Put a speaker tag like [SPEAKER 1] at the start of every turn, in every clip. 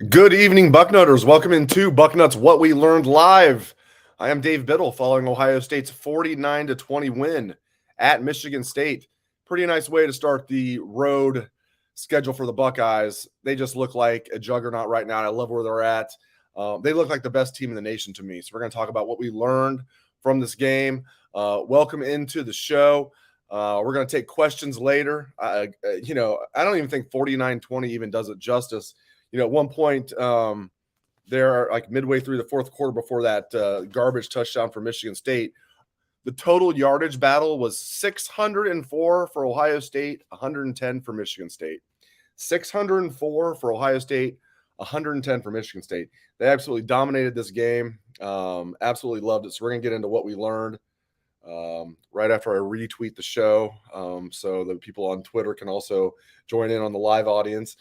[SPEAKER 1] Good evening, Bucknutters. Welcome into Bucknuts What We Learned Live. I am Dave Biddle following Ohio State's 49-20 win at Michigan State. Pretty nice way to start the road schedule for the Buckeyes. They just look like a juggernaut right now. I love where they're at. They look like the best team in the nation to me. So we're going to talk about what we learned from this game. Welcome into the show. We're going to take questions later. I don't even think 49-20 even does it justice. At one point, there, like midway through the fourth quarter before that garbage touchdown for Michigan State, the total yardage battle was 604 for Ohio State, 110 for Michigan State. 604 for Ohio State, 110 for Michigan State. They absolutely dominated this game. Absolutely loved it. So we're going to get into what we learned right after I retweet the show, so the people on Twitter can also join in on the live audience.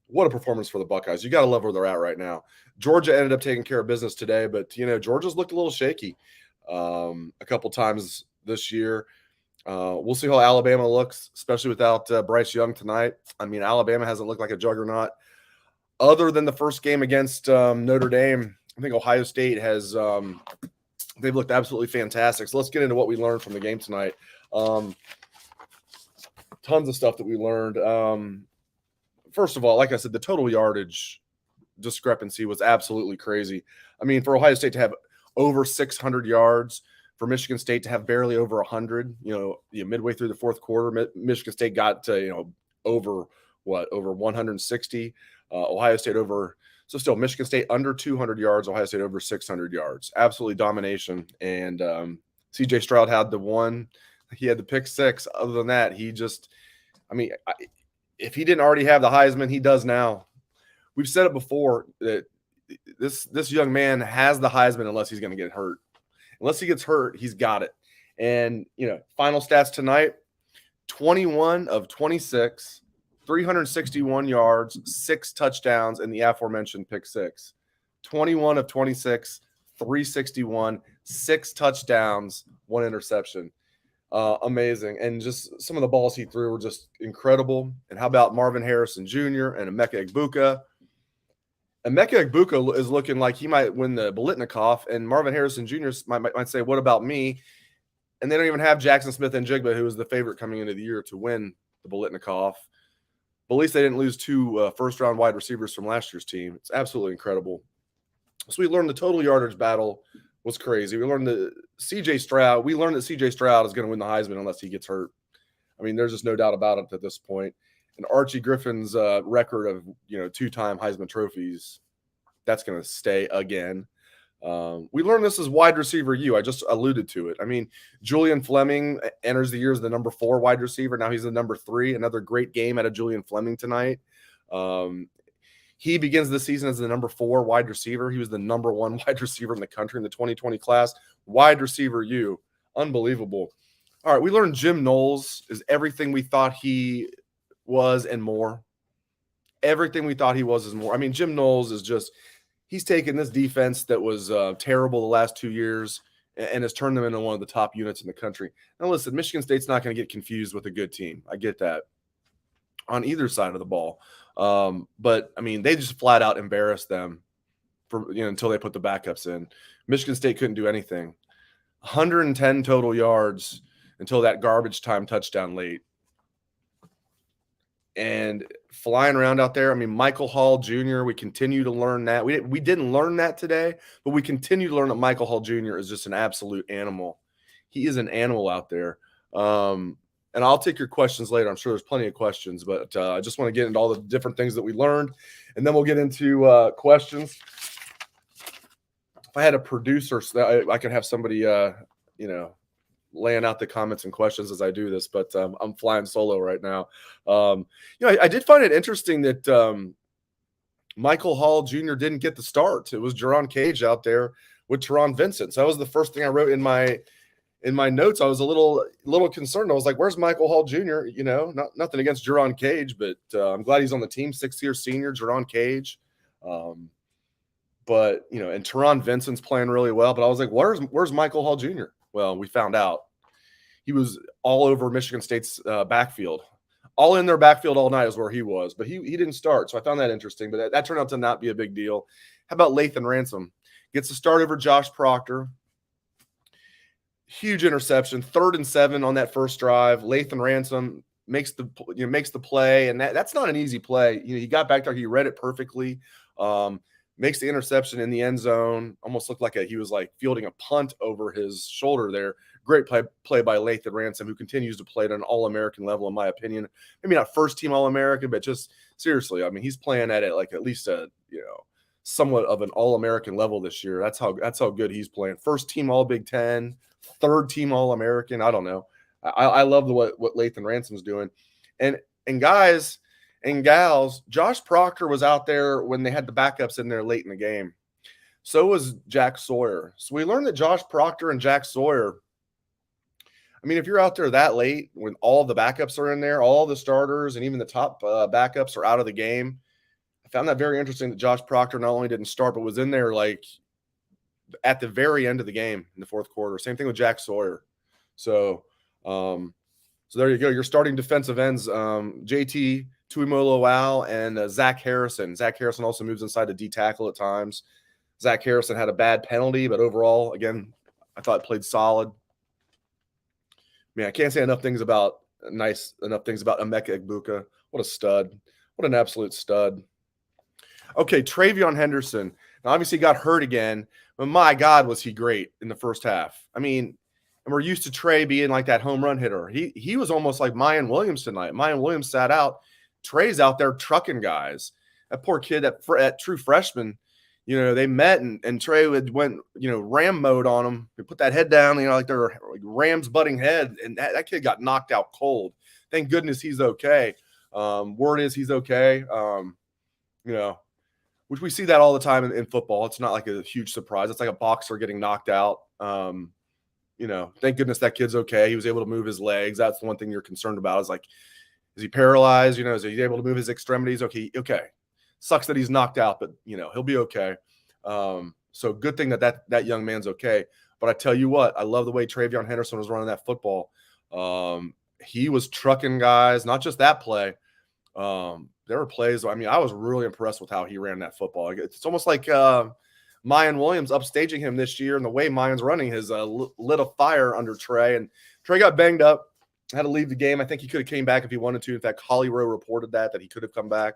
[SPEAKER 1] What a performance for the Buckeyes. You got to love where they're at right now. Georgia ended up taking care of business today, but, Georgia's looked a little shaky a couple times this year. We'll see how Alabama looks, especially without Bryce Young tonight. I mean, Alabama hasn't looked like a juggernaut. Other than the first game against Notre Dame, I think Ohio State has they've looked absolutely fantastic. So let's get into what we learned from the game tonight. Tons of stuff that we learned. First of all, like I said, the total yardage discrepancy was absolutely crazy. I mean, for Ohio State to have over 600 yards, for Michigan State to have barely over 100, midway through the fourth quarter, Michigan State got to, over 160. Ohio State over, so still Michigan State under 200 yards, Ohio State over 600 yards. Absolutely domination. And C.J. Stroud had the one. He had the pick six. Other than that, he just, if he didn't already have the Heisman, he does now. We've said it before that this young man has the Heisman unless he's going to get hurt. Unless he gets hurt, he's got it. And, final stats tonight, 21 of 26, 361 yards, 6 touchdowns, and the aforementioned pick six. 21 of 26, 361, 6 touchdowns, 1 interception. Amazing. And just some of the balls he threw were just incredible. And how about Marvin Harrison Jr. and Emeka Egbuka? Emeka Egbuka is looking like he might win the Biletnikoff, and Marvin Harrison Jr. might say, what about me? And they don't even have Jackson Smith-Njigba, who was the favorite coming into the year to win the Biletnikoff. But at least they didn't lose 2 first-round wide receivers from last year's team. It's absolutely incredible. So we learned the total yardage battle was crazy. We learned that C.J. Stroud is going to win the Heisman unless he gets hurt. I mean, there's just no doubt about it at this point. And Archie Griffin's record of 2-time Heisman trophies, that's going to stay again. We learned this as wide receiver U. I just alluded to it. I mean, Julian Fleming enters the year as the number 4 wide receiver. Now he's the number 3. Another great game out of Julian Fleming tonight. He begins the season as the number 4 wide receiver. He was the number 1 wide receiver in the country in the 2020 class. Wide receiver U. Unbelievable. All right, we learned Jim Knowles is everything we thought he was and more. Everything we thought he was is more. I mean, Jim Knowles is just – he's taken this defense that was terrible the last 2 years and has turned them into one of the top units in the country. Now, listen, Michigan State's not going to get confused with a good team. I get that on either side of the ball. But, I mean, they just flat out embarrassed them for until they put the backups in. Michigan State couldn't do anything. 110 total yards until that garbage time touchdown late. And flying around out there, I mean, Michael Hall Jr., we continue to learn that. We didn't learn that today, but we continue to learn that Michael Hall Jr. is just an absolute animal. He is an animal out there. And I'll take your questions later. I'm sure there's plenty of questions, but I just want to get into all the different things that we learned, and then we'll get into questions. If I had a producer, I could have somebody, laying out the comments and questions as I do this, but I'm flying solo right now. I did find it interesting that Michael Hall Jr. didn't get the start. It was Jerron Cage out there with Teron Vincent. So that was the first thing I wrote in my notes. I was a little concerned. I was like, where's Michael Hall Jr.? Nothing against Jerron Cage, but I'm glad he's on the team. 6-year senior, Jerron Cage. But, and Teron Vincent's playing really well. But I was like, where's Michael Hall Jr.? Well, we found out he was all over Michigan State's backfield. all in their backfield all night is where he was, but he didn't start. So I found that interesting, but that turned out to not be a big deal. How about Lathan Ransom? Gets the start over Josh Proctor. Huge interception, 3rd and 7 on that first drive. Lathan Ransom makes the play, and that's not an easy play. He got back there, he read it perfectly. Makes the interception in the end zone. Almost looked like he was like fielding a punt over his shoulder there. Great play by Lathan Ransom, who continues to play at an All-American level, in my opinion. Maybe not first-team All-American, but just seriously, I mean, he's playing at it like at least somewhat of an All-American level this year. That's how good he's playing. First-team All-Big Ten, third-team All-American. I don't know. I love what Lathan Ransom's doing, and guys and gals, Josh Proctor was out there when they had the backups in there late in the game. So was Jack Sawyer. So we learned that Josh Proctor and Jack Sawyer, I mean, if you're out there that late when all the backups are in there, all the starters and even the top backups are out of the game, I found that very interesting that Josh Proctor not only didn't start, but was in there like at the very end of the game in the fourth quarter. Same thing with Jack Sawyer. So there you go. Your starting defensive ends, JT Tuimoloau and Zach Harrison. Zach Harrison also moves inside the D tackle at times. Zach Harrison had a bad penalty, but overall, again, I thought it played solid. Man, I can't say enough things about Emeka Egbuka. What a stud. What an absolute stud. Okay, Travion Henderson. Now, obviously, he got hurt again, but my God, was he great in the first half. I mean, and we're used to Trey being like that home run hitter. He was almost like Mayan Williams tonight. Mayan Williams sat out. Trey's out there trucking guys. That poor kid, that true freshman, they met and Trey went, ram mode on him. He put that head down, like they're like Rams butting head, and that kid got knocked out cold. Thank goodness he's okay. Word is he's okay. Which we see that all the time in football. It's not like a huge surprise. It's like a boxer getting knocked out. Thank goodness that kid's okay. He was able to move his legs. That's the one thing you're concerned about is like, is he paralyzed? Is he able to move his extremities? Okay. Sucks that he's knocked out, but he'll be okay. So good thing that young man's okay. But I tell you what, I love the way Travion Henderson was running that football. He was trucking guys, not just that play. There were plays. I mean, I was really impressed with how he ran that football. It's almost like Mayan Williams upstaging him this year, and the way Mayan's running has lit a fire under Trey. And Trey got banged up, had to leave the game. I think he could have came back if he wanted to. In fact, Hollywood reported that he could have come back.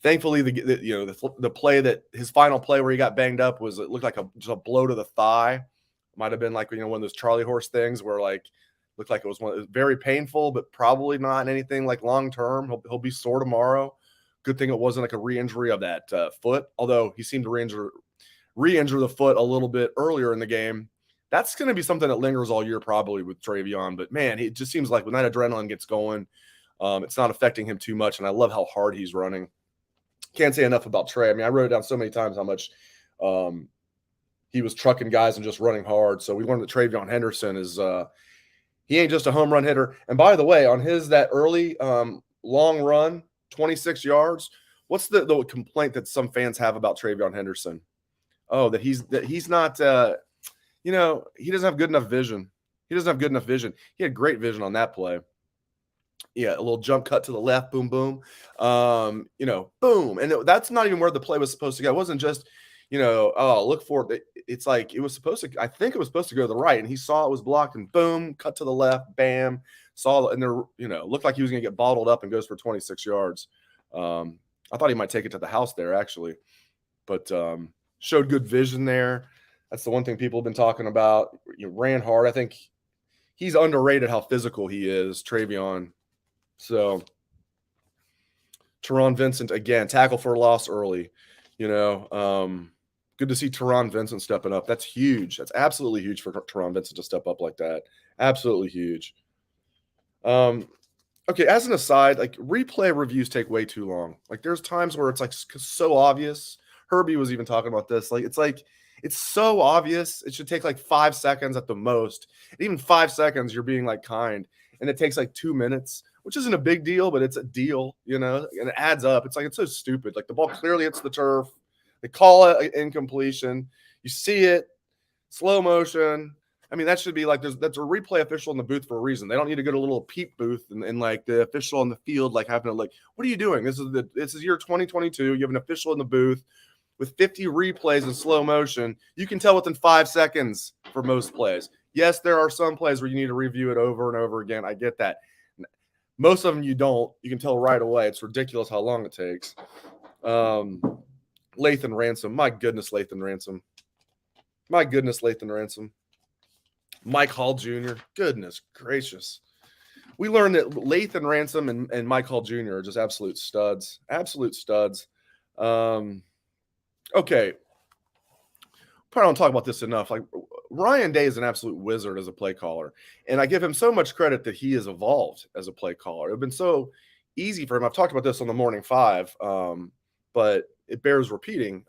[SPEAKER 1] Thankfully, the play that his final play where he got banged up it looked like just a blow to the thigh. Might have been like one of those Charlie horse things where like looked like it was very painful, but probably not anything like long term. He'll be sore tomorrow. Good thing it wasn't like a re-injury of that foot, although he seemed to re-injure the foot a little bit earlier in the game. That's going to be something that lingers all year probably with Travion. But, man, it just seems like when that adrenaline gets going, it's not affecting him too much, and I love how hard he's running. Can't say enough about Trey. I mean, I wrote it down so many times how much he was trucking guys and just running hard. So we learned that Travion Henderson is he ain't just a home run hitter. And, by the way, on that early long run, 26 yards. What's the complaint that some fans have about Travion Henderson? Oh, that he's not, he doesn't have good enough vision. He had great vision on that play. Yeah, a little jump cut to the left, boom, boom. Boom. And that's not even where the play was supposed to go. It wasn't just, look for it. It's like I think it was supposed to go to the right, and he saw it was blocked, and boom, cut to the left, bam. Saw, and there, looked like he was going to get bottled up and goes for 26 yards. I thought he might take it to the house there, actually. But showed good vision there. That's the one thing people have been talking about. Ran hard. I think he's underrated how physical he is, Travion. So, Teron Vincent, again, tackle for a loss early. Good to see Teron Vincent stepping up. That's huge. That's absolutely huge for Teron Vincent to step up like that. Absolutely huge. Okay, as an aside, like replay reviews take way too long. Like there's times where it's like so obvious. Herbie was even talking about this. It's so obvious. It should take like 5 seconds at the most. And even 5 seconds, you're being like kind. And it takes like 2 minutes, which isn't a big deal, but it's a deal, and it adds up. It's like, it's so stupid. Like the ball clearly hits the turf. They call it incompletion. You see it, slow motion. I mean, that should be like that's a replay official in the booth for a reason. They don't need to go to a little peep booth and like the official on the field like having to like, what are you doing? This is year 2022. You have an official in the booth with 50 replays in slow motion. You can tell within 5 seconds for most plays. Yes, there are some plays where you need to review it over and over again. I get that. Most of them you don't. You can tell right away. It's ridiculous how long it takes. Lathan Ransom. My goodness, Lathan Ransom. My goodness, Lathan Ransom. Mike Hall Jr. Goodness gracious. We learned that Lathan Ransom and Mike Hall Jr. are just absolute studs. Absolute studs. Okay. Probably don't talk about this enough. Like Ryan Day is an absolute wizard as a play caller. And I give him so much credit that he has evolved as a play caller. It's been so easy for him. I've talked about this on the Morning Five, but it bears repeating.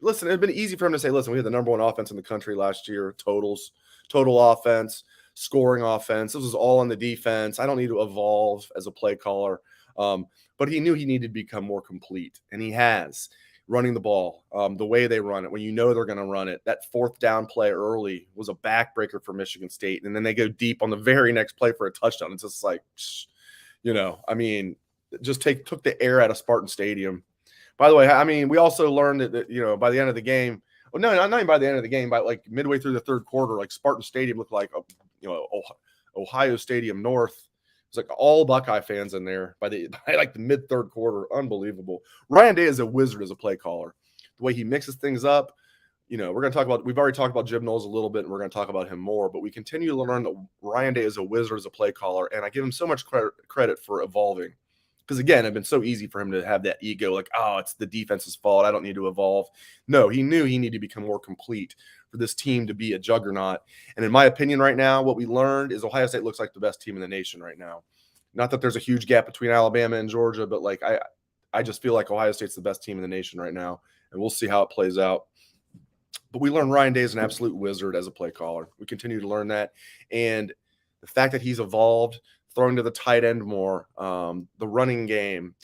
[SPEAKER 1] Listen, it'd been easy for him to say, listen, we had the number one offense in the country last year, total offense, scoring offense. This was all on the defense. I don't need to evolve as a play caller. But he knew he needed to become more complete, and he has. Running the ball, the way they run it, when you know they're going to run it. That fourth down play early was a backbreaker for Michigan State, and then they go deep on the very next play for a touchdown. It's just like, I mean, just took the air out of Spartan Stadium. By the way, I mean, we also learned that by the end of the game, well, no, not even by the end of the game, by like midway through the third quarter, like Spartan Stadium looked like Ohio Stadium North. It's like all Buckeye fans in there by like the mid third quarter. Unbelievable. Ryan Day is a wizard as a play caller. The way he mixes things up, we're going to talk about. We've already talked about Jim Knowles a little bit, and we're going to talk about him more. But we continue to learn that Ryan Day is a wizard as a play caller, and I give him so much credit for evolving. Because, again, it's been so easy for him to have that ego, like, oh, it's the defense's fault. I don't need to evolve. No, he knew he needed to become more complete for this team to be a juggernaut. And in my opinion right now, what we learned is Ohio State looks like the best team in the nation right now. Not that there's a huge gap between Alabama and Georgia, but, like, I just feel like Ohio State's the best team in the nation right now, and we'll see how it plays out. But we learned Ryan Day is an absolute wizard as a play caller. We continue to learn that. And the fact that he's evolved – throwing to the tight end more, the running game,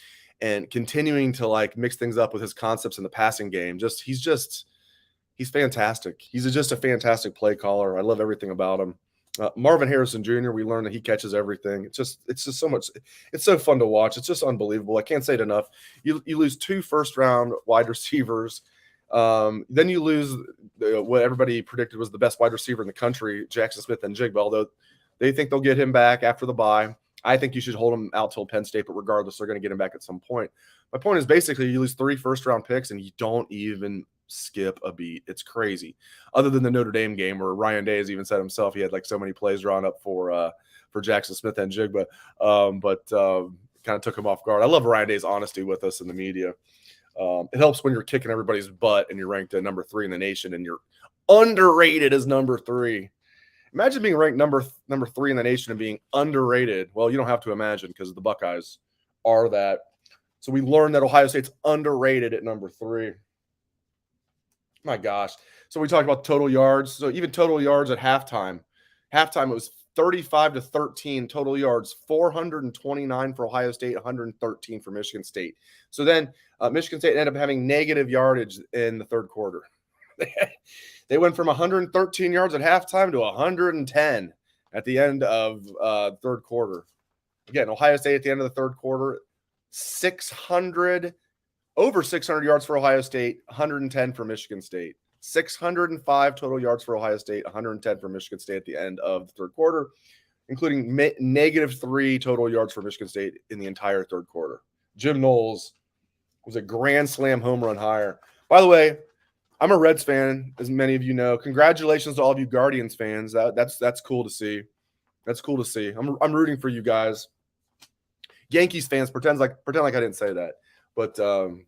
[SPEAKER 1] and continuing to like mix things up with his concepts in the passing game. He's fantastic. He's just a fantastic play caller. I love everything about him. Marvin Harrison Jr., we learned that he catches everything. It's just so much. It's so fun to watch. It's just unbelievable. I can't say it enough. You lose 2 first-round wide receivers. Then you lose what everybody predicted was the best wide receiver in the country, Jackson Smith-Njigba, although they think they'll get him back after the bye. I think you should hold him out till Penn State, but regardless, they're going to get him back at some point. My point is basically you lose 3 first-round picks and you don't even skip a beat. It's crazy. Other than the Notre Dame game where Ryan Day has even said himself he had like so many plays drawn up for Jackson Smith-Njigba, but kind of took him off guard. I love Ryan Day's honesty with us in the media. It helps when you're kicking everybody's butt and you're ranked at number 3 in the nation and you're underrated as number 3. Imagine being ranked number 3 in the nation and being underrated. Well, you don't have to imagine because the Buckeyes are that. So we learned that Ohio State's underrated at number 3. My gosh. So we talked about total yards. So even total yards at halftime. Halftime, it was 35-13 total yards, 429 for Ohio State, 113 for Michigan State. So then Michigan State ended up having negative yardage in the third quarter. They went from 113 yards at halftime to 110 at the end of third quarter. Again, Ohio State at the end of the third quarter, over 600 yards for Ohio State, 110 for Michigan State. 605 total yards for Ohio State, 110 for Michigan State at the end of the third quarter, including -3 total yards for Michigan State in the entire third quarter. Jim Knowles was a grand slam home run hire. By the way, I'm a Reds fan, as many of you know. Congratulations to all of you Guardians fans. That's cool to see. That's cool to see. I'm rooting for you guys. Yankees fans, pretend like I didn't say that. But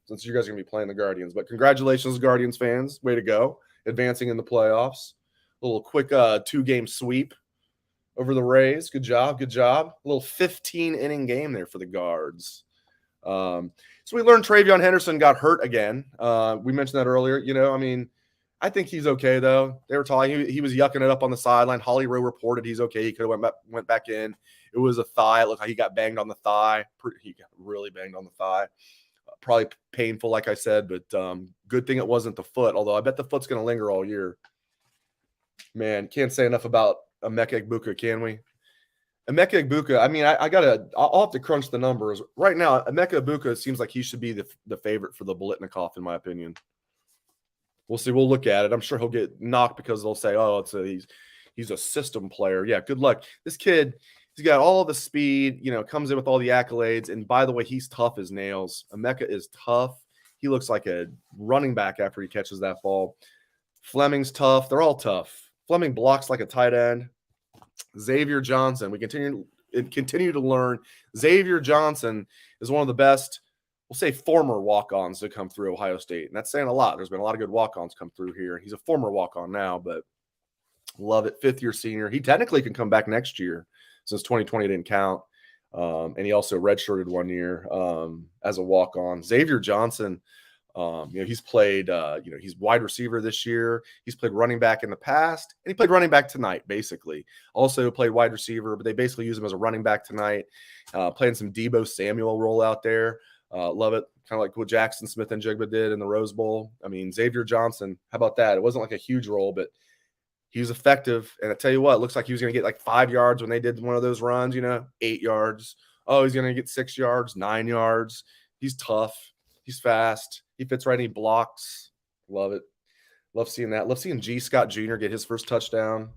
[SPEAKER 1] since you guys are going to be playing the Guardians. But congratulations, Guardians fans. Way to go. Advancing in the playoffs. A little quick 2-game sweep over the Rays. Good job. Good job. A little 15-inning game there for the Guards. So we learned Travion Henderson got hurt again. We mentioned that earlier. I think he's okay, though. They were talking. He was yucking it up on the sideline. Holly Rowe reported he's okay. He could have went back in. It was a thigh. It looked like he got banged on the thigh. He got really banged on the thigh. Probably painful, like I said, but good thing it wasn't the foot, although I bet the foot's going to linger all year. Man, can't say enough about Emeka Egbuka, can we? Emeka Egbuka, I mean, I'll have to crunch the numbers. Right now, Emeka Egbuka seems like he should be the favorite for the Biletnikoff, in my opinion. We'll see. We'll look at it. I'm sure he'll get knocked because they'll say, "Oh, he's a system player." Yeah, good luck. This kid, he's got all the speed. Comes in with all the accolades. And by the way, he's tough as nails. Emeka is tough. He looks like a running back after he catches that ball. Fleming's tough. They're all tough. Fleming blocks like a tight end. Xavier Johnson. We continue to learn. Xavier Johnson is one of the best, we'll say, former walk-ons to come through Ohio State. And that's saying a lot. There's been a lot of good walk-ons come through here. He's a former walk-on now, but love it. Fifth-year senior. He technically can come back next year since 2020 didn't count. And he also redshirted 1 year as a walk-on. Xavier Johnson, he's played, he's wide receiver this year. He's played running back in the past, and he played running back tonight, basically. Also played wide receiver, but they basically use him as a running back tonight. Playing some Deebo Samuel role out there. Love it. Kind of like what Jackson Smith and Jigba did in the Rose Bowl. I mean, Xavier Johnson, how about that? It wasn't like a huge role, but he was effective. And I tell you what, it looks like he was going to get like 5 yards when they did one of those runs, 8 yards. Oh, he's going to get 6 yards, 9 yards. He's tough. He's fast. He fits right in. He blocks. Love it. Love seeing that. Love seeing G. Scott Jr. get his first touchdown.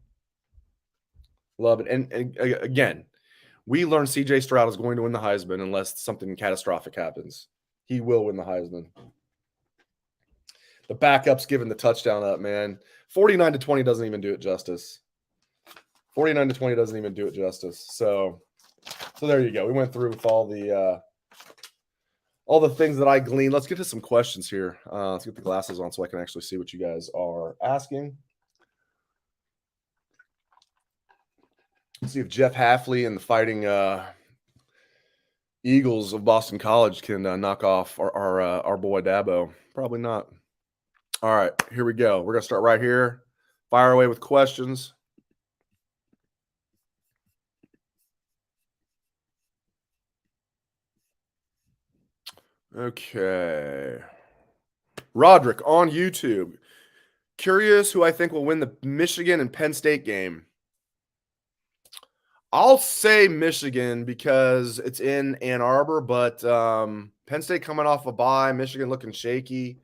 [SPEAKER 1] Love it. And again, we learned C.J. Stroud is going to win the Heisman unless something catastrophic happens. He will win the Heisman. The backup's giving the touchdown up, man. 49-20 doesn't even do it justice. 49-20 doesn't even do it justice. So there you go. We went through with all the things that I gleaned. Let's get to some questions here. Let's get the glasses on so I can actually see what you guys are asking. Let's see if Jeff Hafley and the Fighting Eagles of Boston College can knock off our boy Dabo. Probably not. All right, here we go. We're going to start right here. Fire away with questions. Okay. Roderick on YouTube. Curious who I think will win the Michigan and Penn State game. I'll say Michigan because it's in Ann Arbor, but Penn State coming off a bye, Michigan looking shaky.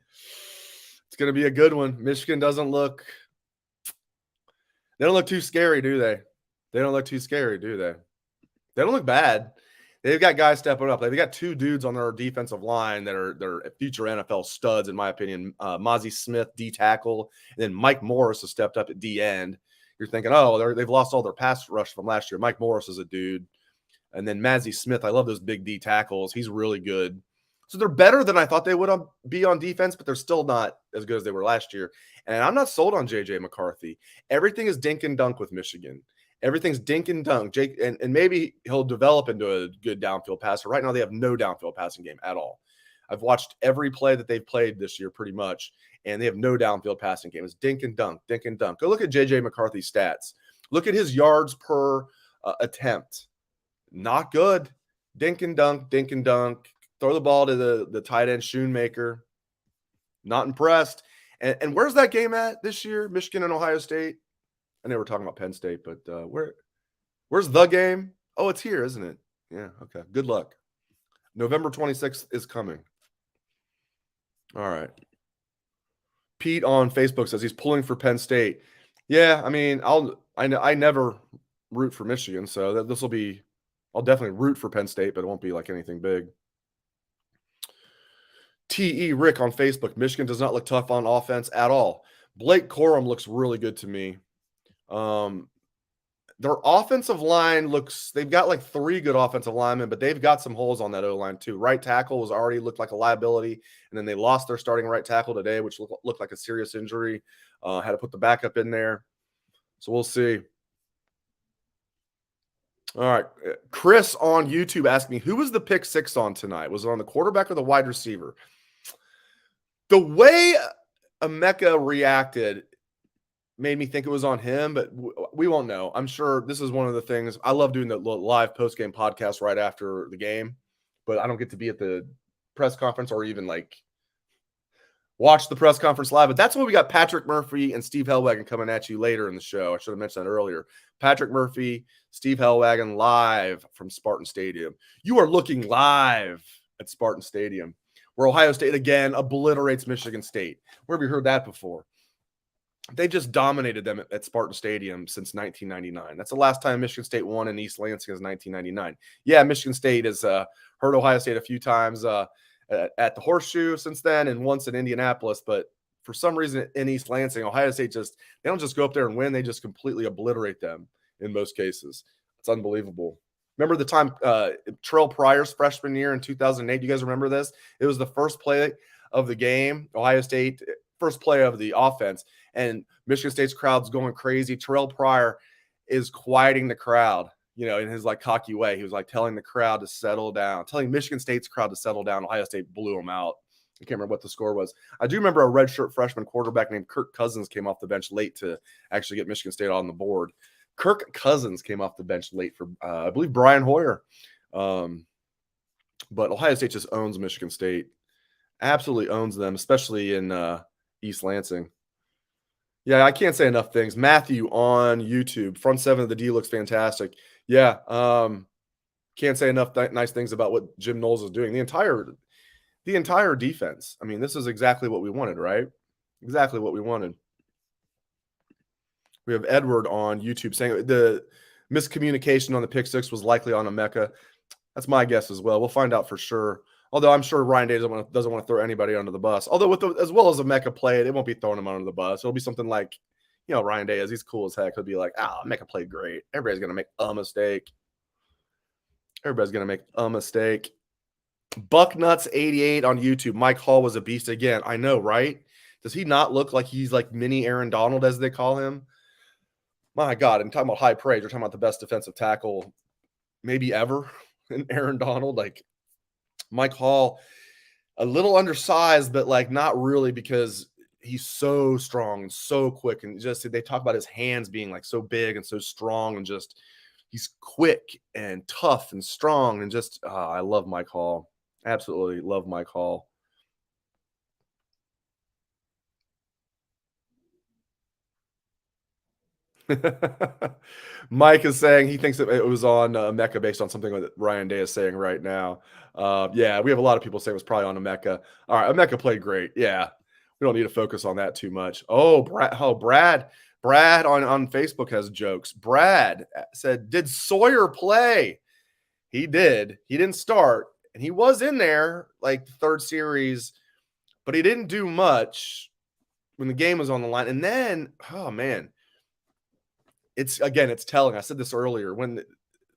[SPEAKER 1] It's going to be a good one. Michigan they don't look too scary, do they? They don't look too scary, do they? They don't look bad. They've got guys stepping up. They've got 2 dudes on their defensive line that are future NFL studs, in my opinion. Mozzie Smith, D tackle, and then Mike Morris has stepped up at D end. You're thinking, oh, they've lost all their pass rush from last year. Mike Morris is a dude. And then Mozzie Smith, I love those big D tackles. He's really good. So they're better than I thought they would be on defense, but they're still not as good as they were last year. And I'm not sold on J.J. McCarthy. Everything is dink and dunk with Michigan. Everything's dink and dunk. And maybe he'll develop into a good downfield passer. Right now, they have no downfield passing game at all. I've watched every play that they've played this year pretty much, and they have no downfield passing game. It's dink and dunk, dink and dunk. Go look at J.J. McCarthy's stats. Look at his yards per attempt. Not good. Dink and dunk, dink and dunk. Throw the ball to the tight end, Schoonmaker. Not impressed. And where's that game at this year? Michigan and Ohio State? I know we're talking about Penn State, but where's the game? Oh, it's here, isn't it? Yeah, okay. Good luck. November 26th is coming. All right. Pete on Facebook says he's pulling for Penn State. Yeah, I mean, I never root for Michigan, so this will be – I'll definitely root for Penn State, but it won't be like anything big. T.E. Rick on Facebook, Michigan does not look tough on offense at all. Blake Corum looks really good to me. Their offensive line they've got like 3 good offensive linemen, but they've got some holes on that O-line too. Right tackle looked like a liability, and then they lost their starting right tackle today, which looked like a serious injury. Had to put the backup in there. So we'll see. All right. Chris on YouTube asked me, who was the pick 6 on tonight? Was it on the quarterback or the wide receiver? The way Emeka reacted made me think it was on him, but we won't know. I'm sure this is one of the things. I love doing the live post-game podcast right after the game, but I don't get to be at the press conference or even watch the press conference live. But that's why we got Patrick Murphy and Steve Hellwagon coming at you later in the show. I should have mentioned that earlier. Patrick Murphy, Steve Hellwagon live from Spartan Stadium. You are looking live at Spartan Stadium, where Ohio State again obliterates Michigan State. Where have you heard that before? They just dominated them at Spartan Stadium since 1999. That's the last time Michigan State won in East Lansing is 1999. Yeah, Michigan State has hurt Ohio State a few times at the Horseshoe since then and once in Indianapolis. But for some reason in East Lansing, Ohio State they don't just go up there and win. They just completely obliterate them in most cases. It's unbelievable. Remember the time Terrell Pryor's freshman year in 2008? You guys remember this? It was the first play of the game, Ohio State, first play of the offense. And Michigan State's crowd's going crazy. Terrell Pryor is quieting the crowd, in his cocky way. He was telling the crowd to settle down, telling Michigan State's crowd to settle down. Ohio State blew him out. I can't remember what the score was. I do remember a redshirt freshman quarterback named Kirk Cousins came off the bench late to actually get Michigan State on the board. Kirk Cousins came off the bench late for, I believe, Brian Hoyer. But Ohio State just owns Michigan State. Absolutely owns them, especially in East Lansing. Yeah, I can't say enough things. Matthew on YouTube, front seven of the D looks fantastic. Yeah, can't say enough nice things about what Jim Knowles is doing. The entire defense. I mean, this is exactly what we wanted, right? Exactly what we wanted. We have Edward on YouTube saying the miscommunication on the pick six was likely on Emeka. That's my guess as well. We'll find out for sure. Although I'm sure Ryan Day doesn't want to throw anybody under the bus. Although as well as Emeka played, it won't be throwing him under the bus. It'll be something like, Ryan Day is. He's cool as heck. He'll be like, Emeka played great. Everybody's going to make a mistake. Bucknuts88 on YouTube. Mike Hall was a beast again. I know, right? Does he not look like he's like mini Aaron Donald, as they call him? My God, I'm talking about high praise. We're talking about the best defensive tackle maybe ever in Aaron Donald. Mike Hall, a little undersized, but not really, because he's so strong and so quick. And just they talk about his hands being so big and so strong, and just he's quick and tough and strong. And just I love Mike Hall. Absolutely love Mike Hall. Mike is saying he thinks that it was on Emeka based on something that Ryan Day is saying right now. Yeah, we have a lot of people say it was probably on Emeka. All right, Emeka played great. Yeah, we don't need to focus on that too much. Oh, Brad on Facebook has jokes. Brad said, did Sawyer play? He did. He didn't start, and he was in there the third series, but he didn't do much when the game was on the line. And then, oh man, it's telling. I said this earlier, when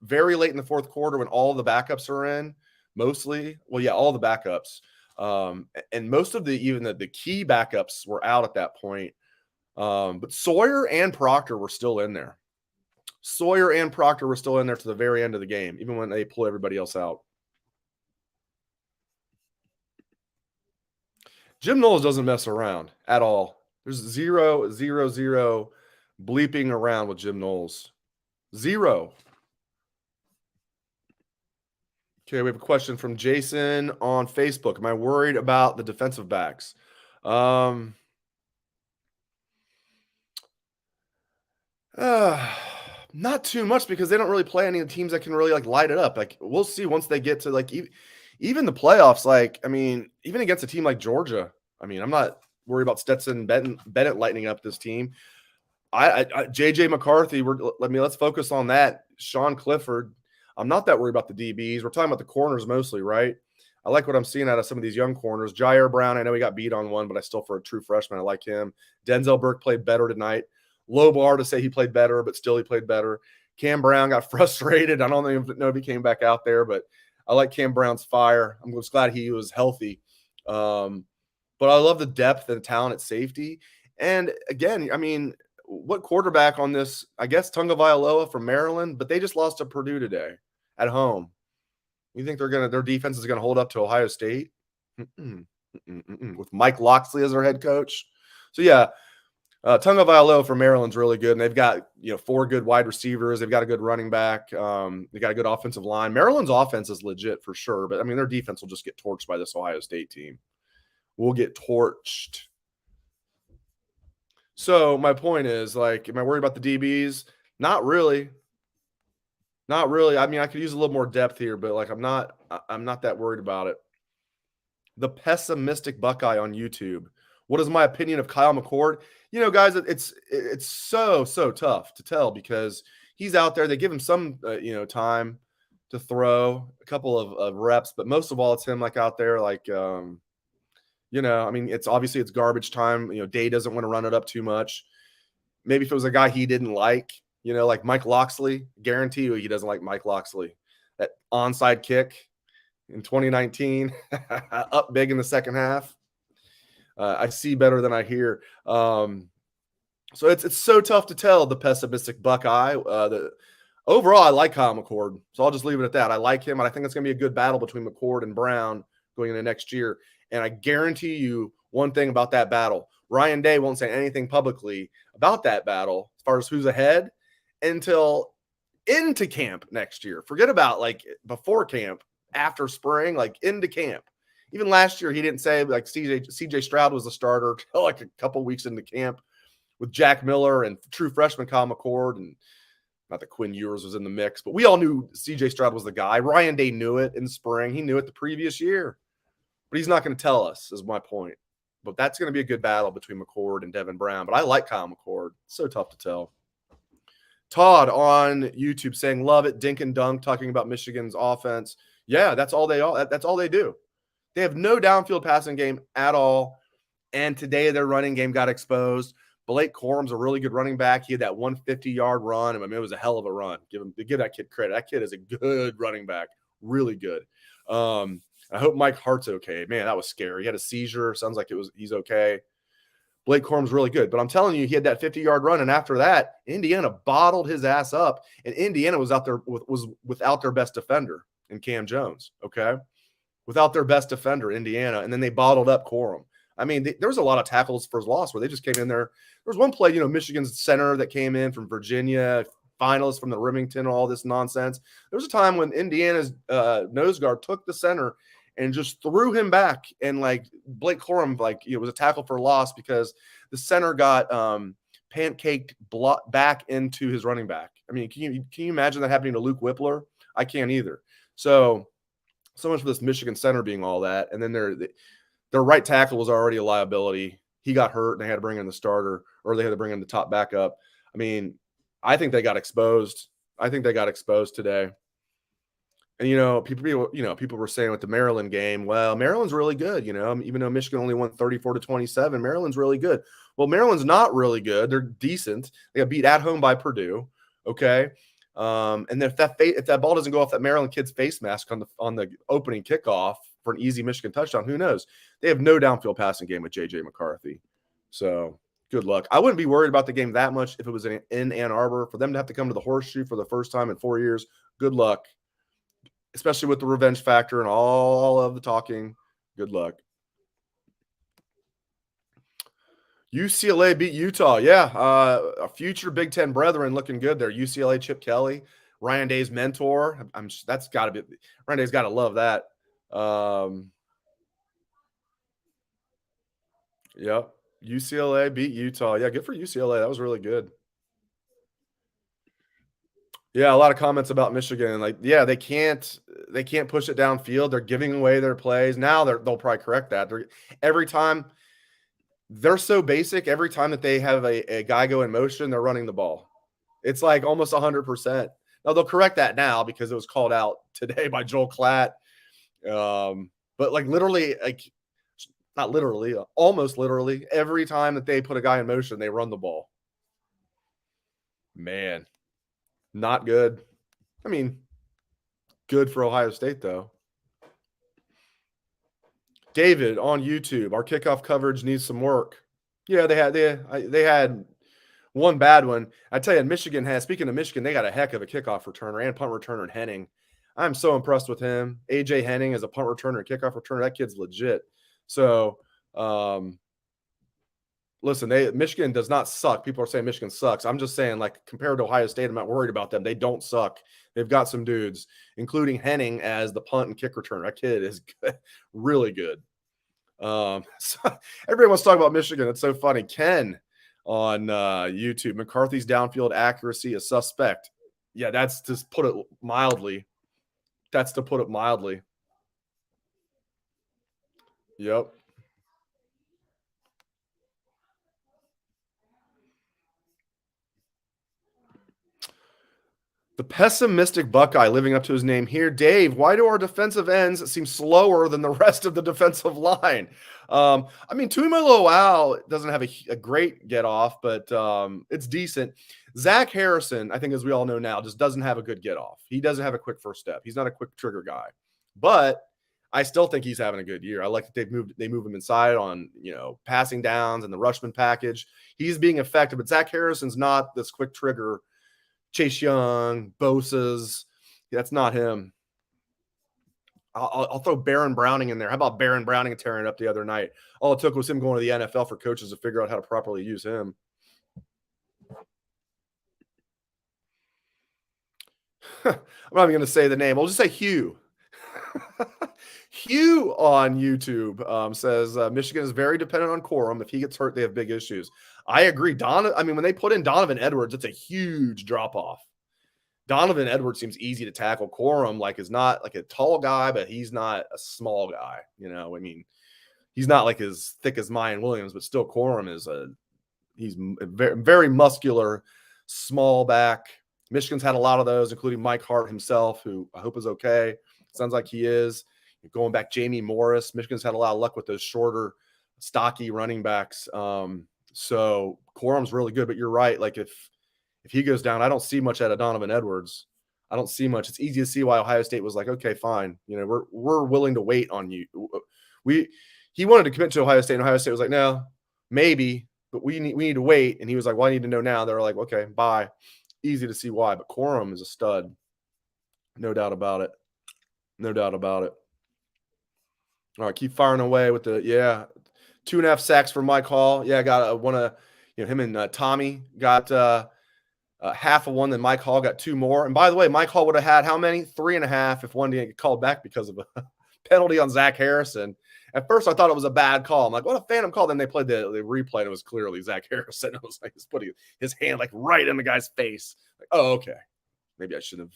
[SPEAKER 1] very late in the fourth quarter, when all the backups are in, all the backups, and most of the key backups were out at that point. But Sawyer and Proctor were still in there. To the very end of the game, even when they pull everybody else out. Jim Knowles doesn't mess around at all. There's zero bleeping around with Jim Knowles. Zero. Okay, we have a question from Jason on Facebook. Am I worried about the defensive backs? Not too much, because they don't really play any of the teams that can really light it up. We'll see once they get to even the playoffs. Even against a team like Georgia, I'm not worried about Stetson Bennett lighting up this team. JJ McCarthy, let's focus on that. Sean Clifford, I'm not that worried about the DBs. We're talking about the corners mostly, right? I like what I'm seeing out of some of these young corners. Jair Brown, I know he got beat on one, but I still, for a true freshman, I like him. Denzel Burke played better tonight. Low bar to say he played better, but still he played better. Cam Brown got frustrated. I don't even know if he came back out there, but I like Cam Brown's fire. I'm just glad he was healthy. But I love the depth and talent at safety. And again, what quarterback on this? I guess Tagovailoa from Maryland, but they just lost to Purdue today at home. You think their defense is gonna hold up to Ohio State? With Mike Locksley as their head coach. So yeah, Tagovailoa from Maryland's really good, and they've got 4 good wide receivers. They've got a good running back. They got a good offensive line. Maryland's offense is legit for sure, but their defense will just get torched by this Ohio State team. will get torched. So my point is, like, am I worried about the DBs? Not really. Not really. I mean, I could use a little more depth here, but like I'm not that worried about it. The pessimistic Buckeye on YouTube. What is my opinion of Kyle McCord? You know, guys, it's so tough to tell because he's out there. They give him some time to throw, a couple of reps, but most of all, it's him like out there like I mean, it's obviously it's garbage time. Day doesn't want to run it up too much. Maybe if it was a guy he didn't like, like Mike Loxley, guarantee you he doesn't like Mike Loxley. That onside kick in 2019, up big in the second half. I see better than I hear. So it's so tough to tell the pessimistic Buckeye. Overall, I like Kyle McCord, so I'll just leave it at that. I like him, and I think it's going to be a good battle between McCord and Brown going into next year. And I guarantee you one thing about that battle. Ryan Day won't say anything publicly about that battle as far as who's ahead until into camp next year. Forget about like before camp, after spring, like into camp. Even last year, he didn't say like CJ Stroud was the starter until like a couple weeks into camp with Jack Miller and true freshman Kyle McCord, and not that Quinn Ewers was in the mix, but we all knew CJ Stroud was the guy. Ryan Day knew it in spring. He knew it the previous year. But he's not going to tell us, is my point. But that's going to be a good battle between McCord and Devin Brown. But I like Kyle McCord. So tough to tell. Todd on YouTube saying, love it, dink and dunk, talking about Michigan's offense. Yeah, that's all they do. They have no downfield passing game at all. And today their running game got exposed. Blake Corum's a really good running back. He had that 150-yard run. I mean, it was a hell of a run. Give that kid credit. That kid is a good running back. Really good. I hope Mike Hart's okay. Man, that was scary. He had a seizure. Sounds like he's okay. Blake Corum's really good. But I'm telling you, he had that 50-yard run, and after that, Indiana bottled his ass up, and Indiana was out there was without their best defender in Cam Jones, okay? Without their best defender, Indiana, and then they bottled up Corum. I mean, there was a lot of tackles for loss where they just came in there. There was one play, Michigan's center that came in from Virginia, finalists from the Remington, all this nonsense. There was a time when Indiana's nose guard took the center and just threw him back, and like Blake Corum, was a tackle for loss because the center got pancaked back into his running back. I mean, can you imagine that happening to Luke Whippler? I can't either. So much for this Michigan center being all that, and then their right tackle was already a liability. He got hurt, and they had to bring in the starter, or they had to bring in the top backup. I mean, I think they got exposed. Today. And, people were saying with the Maryland game, well, Maryland's really good, even though Michigan only won 34-27, Maryland's really good. Well, Maryland's not really good. They're decent. They got beat at home by Purdue. Okay. And then if that ball doesn't go off that Maryland kid's face mask on the opening kickoff for an easy Michigan touchdown, who knows? They have no downfield passing game with J.J. McCarthy. So good luck. I wouldn't be worried about the game that much if it was in Ann Arbor. For them to have to come to the Horseshoe for the first time in 4 years, good luck. Especially with the revenge factor and all of the talking. Good luck. UCLA beat Utah. Yeah, a future Big Ten brethren looking good there. UCLA, Chip Kelly, Ryan Day's mentor. That's got to be – Ryan Day's got to love that. Yep, UCLA beat Utah. Yeah, good for UCLA. That was really good. Yeah, a lot of comments about Michigan. Like, yeah, they can't push it downfield. They're giving away their plays. Now they'll probably correct that. Every time they're so basic, every time that they have a guy go in motion, they're running the ball. It's like almost 100%. Now they'll correct that now because it was called out today by Joel Klatt. But like literally, not literally, almost literally, every time that they put a guy in motion, they run the ball. Man. Not good. I mean, good for Ohio State, though. David on YouTube, our kickoff coverage needs some work. Yeah, they had one bad one. I tell you, speaking of Michigan, they got a heck of a kickoff returner and punt returner in Henning. I'm so impressed with him. A.J. Henning as a punt returner and kickoff returner. That kid's legit. So, listen, Michigan does not suck. People are saying Michigan sucks. I'm just saying, like, compared to Ohio State, I'm not worried about them. They don't suck. They've got some dudes, including Henning as the punt and kick returner. That kid is good, really good. So everybody wants to talk about Michigan. It's so funny. Ken on YouTube, McCarthy's downfield accuracy is suspect. Yeah, that's to put it mildly. That's to put it mildly. Yep. The pessimistic Buckeye living up to his name here. Dave, why do our defensive ends seem slower than the rest of the defensive line? I mean, Tuimoloau doesn't have a great get off, but it's decent. Zach Harrison, I think, as we all know now, just doesn't have a good get off. He doesn't have a quick first step. He's not a quick trigger guy, but I still think he's having a good year. I like that they move him inside on passing downs and the rushman package. He's being effective, but Zach Harrison's not this quick trigger. Chase Young, Bosa's, that's not him. I'll throw Baron Browning in there. How about Baron Browning tearing it up the other night? All it took was him going to the NFL for coaches to figure out how to properly use him. I'm not even going to say the name. I'll just say Hugh. Hugh on YouTube says Michigan is very dependent on Corum. If he gets hurt, they have big issues. I agree. When they put in Donovan Edwards, it's a huge drop off. Donovan Edwards seems easy to tackle. Corum is not like a tall guy, but he's not a small guy. He's not like as thick as Mayan Williams, but still Corum he's a very, very muscular, small back. Michigan's had a lot of those, including Mike Hart himself, who I hope is okay. Sounds like he is. Going back, Jamie Morris. Michigan's had a lot of luck with those shorter, stocky running backs. So Corum's really good, but you're right. If he goes down, I don't see much out of Donovan Edwards. I don't see much. It's easy to see why Ohio State was like, okay, fine. We're willing to wait on you. He wanted to commit to Ohio State, and Ohio State was like, no, maybe, but we need to wait. And he was like, well, I need to know now. They're like, okay, bye. Easy to see why, but Corum is a stud. No doubt about it. No doubt about it. All right, keep firing away with 2.5 sacks for Mike Hall. Yeah, I got one of him and Tommy got half of one. Then Mike Hall got 2 more. And by the way, Mike Hall would have had how many? 3.5 if one didn't get called back because of a penalty on Zach Harrison. At first, I thought it was a bad call. I'm like, what a phantom call. Then they played the replay, and it was clearly Zach Harrison. It was like he's putting his hand right in the guy's face. Like, oh, okay. Maybe I should have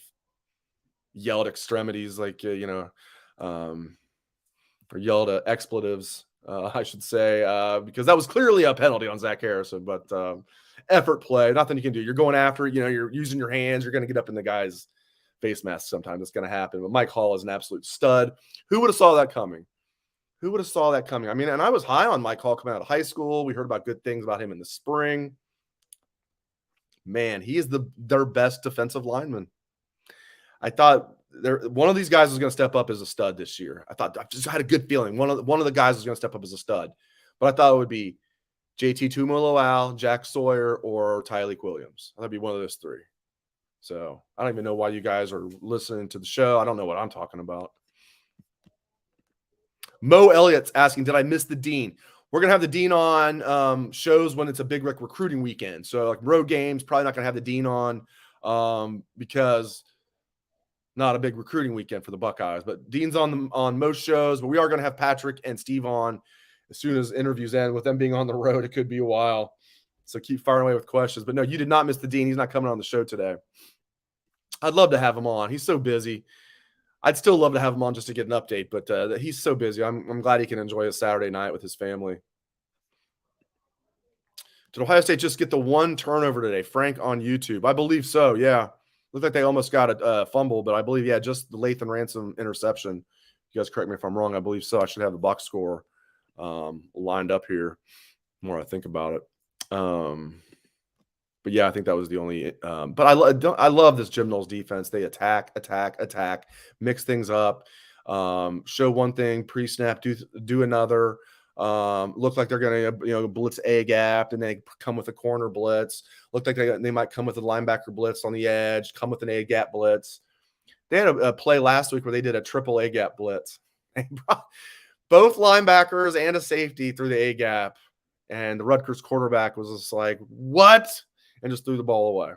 [SPEAKER 1] yelled extremities, or yelled expletives, I should say, because that was clearly a penalty on Zach Harrison. But effort play, nothing you can do. You're going after it. You're using your hands. You're going to get up in the guy's face mask sometimes. It's going to happen. But Mike Hall is an absolute stud. Who would have saw that coming? I mean, and I was high on Mike Hall coming out of high school. We heard about good things about him in the spring. Man, he is their best defensive lineman. I thought one of these guys was going to step up as a stud this year. I just had a good feeling one of the guys was going to step up as a stud, but I thought it would be JT Tuimoloau, Jack Sawyer, or Tyleik Williams. That'd be one of those 3. So I don't even know why you guys are listening to the show. I don't know what I'm talking about. Mo Elliott's asking, did I miss the Dean? We're going to have the Dean on shows when it's a big recruiting weekend. So like road games, probably not going to have the Dean on because not a big recruiting weekend for the Buckeyes. But Dean's on most shows. But we are going to have Patrick and Steve on as soon as interviews end. With them being on the road, it could be a while. So keep firing away with questions. But no, you did not miss the Dean. He's not coming on the show today. I'd love to have him on. He's so busy. I'd still love to have him on just to get an update, but he's so busy. I'm glad he can enjoy a Saturday night with his family. Did Ohio State just get the 1 turnover today? Frank on YouTube. I believe so, yeah. Looked like they almost got a fumble, but I believe, just the Lathan Ransom interception. You guys correct me if I'm wrong. I believe so. I should have the box score lined up here the more I think about it. But yeah, I think that was the only. But I love this Jim Knowles defense. They attack, mix things up, show one thing, pre-snap, do another. Look like they're going to blitz a gap, and they come with a corner blitz. Look like they might come with a linebacker blitz on the edge, come with an a gap blitz. They had a play last week where they did a triple a gap blitz. Both linebackers and a safety through the a gap, and the Rutgers quarterback was just like, what? And just threw the ball away.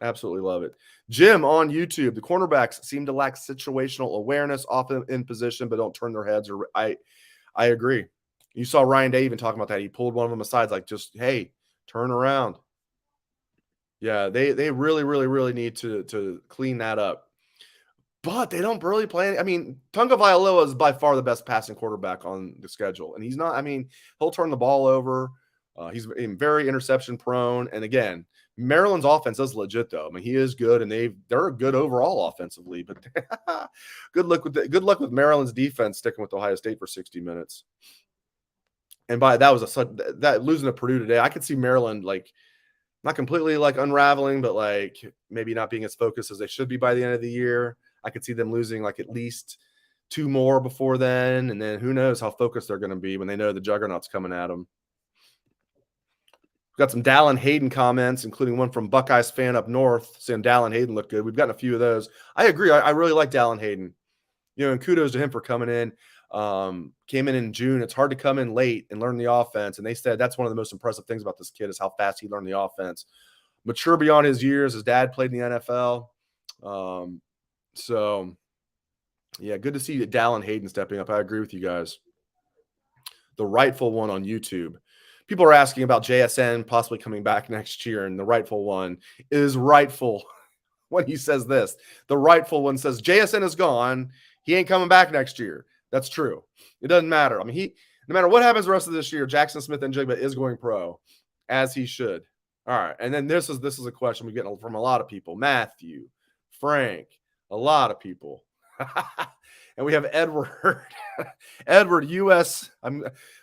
[SPEAKER 1] Absolutely love it. Jim on YouTube, the cornerbacks seem to lack situational awareness, often in position, but don't turn their heads. I agree. You saw Ryan Day even talking about that. He pulled one of them aside, like, just, hey, turn around. Yeah, they really, really, really need to clean that up. But they don't really play. I mean, Tunga Vailoa is by far the best passing quarterback on the schedule, and he's not. I mean, he'll turn the ball over. He's very interception prone. And again, Maryland's offense is legit, though. I mean, he is good, and they're good overall offensively. But good luck with Maryland's defense sticking with Ohio State for 60 minutes. And by that was that losing to Purdue today. I could see Maryland like not completely like unraveling, but like maybe not being as focused as they should be by the end of the year. I could see them losing like at least 2 more before then. And then who knows how focused they're going to be when they know the juggernaut's coming at them. We've got some Dallin Hayden comments, including one from Buckeyes fan up north saying Dallin Hayden looked good. We've gotten a few of those. I agree. I really like Dallin Hayden. And kudos to him for coming in. Came in June. It's hard to come in late and learn the offense. And they said that's one of the most impressive things about this kid is how fast he learned the offense. Mature beyond his years. His dad played in the NFL. So, yeah, good to see Dallin Hayden stepping up. I agree with you guys. The rightful one on YouTube. People are asking about JSN possibly coming back next year, and the rightful one is rightful when he says this. The rightful one says JSN is gone. He ain't coming back next year. That's true. It doesn't matter. I mean, no matter what happens the rest of this year, Jackson Smith-Njigba is going pro, as he should. All right, and then this is a question we get from a lot of people. Matthew, Frank, a lot of people. And we have Edward. Edward, U.S.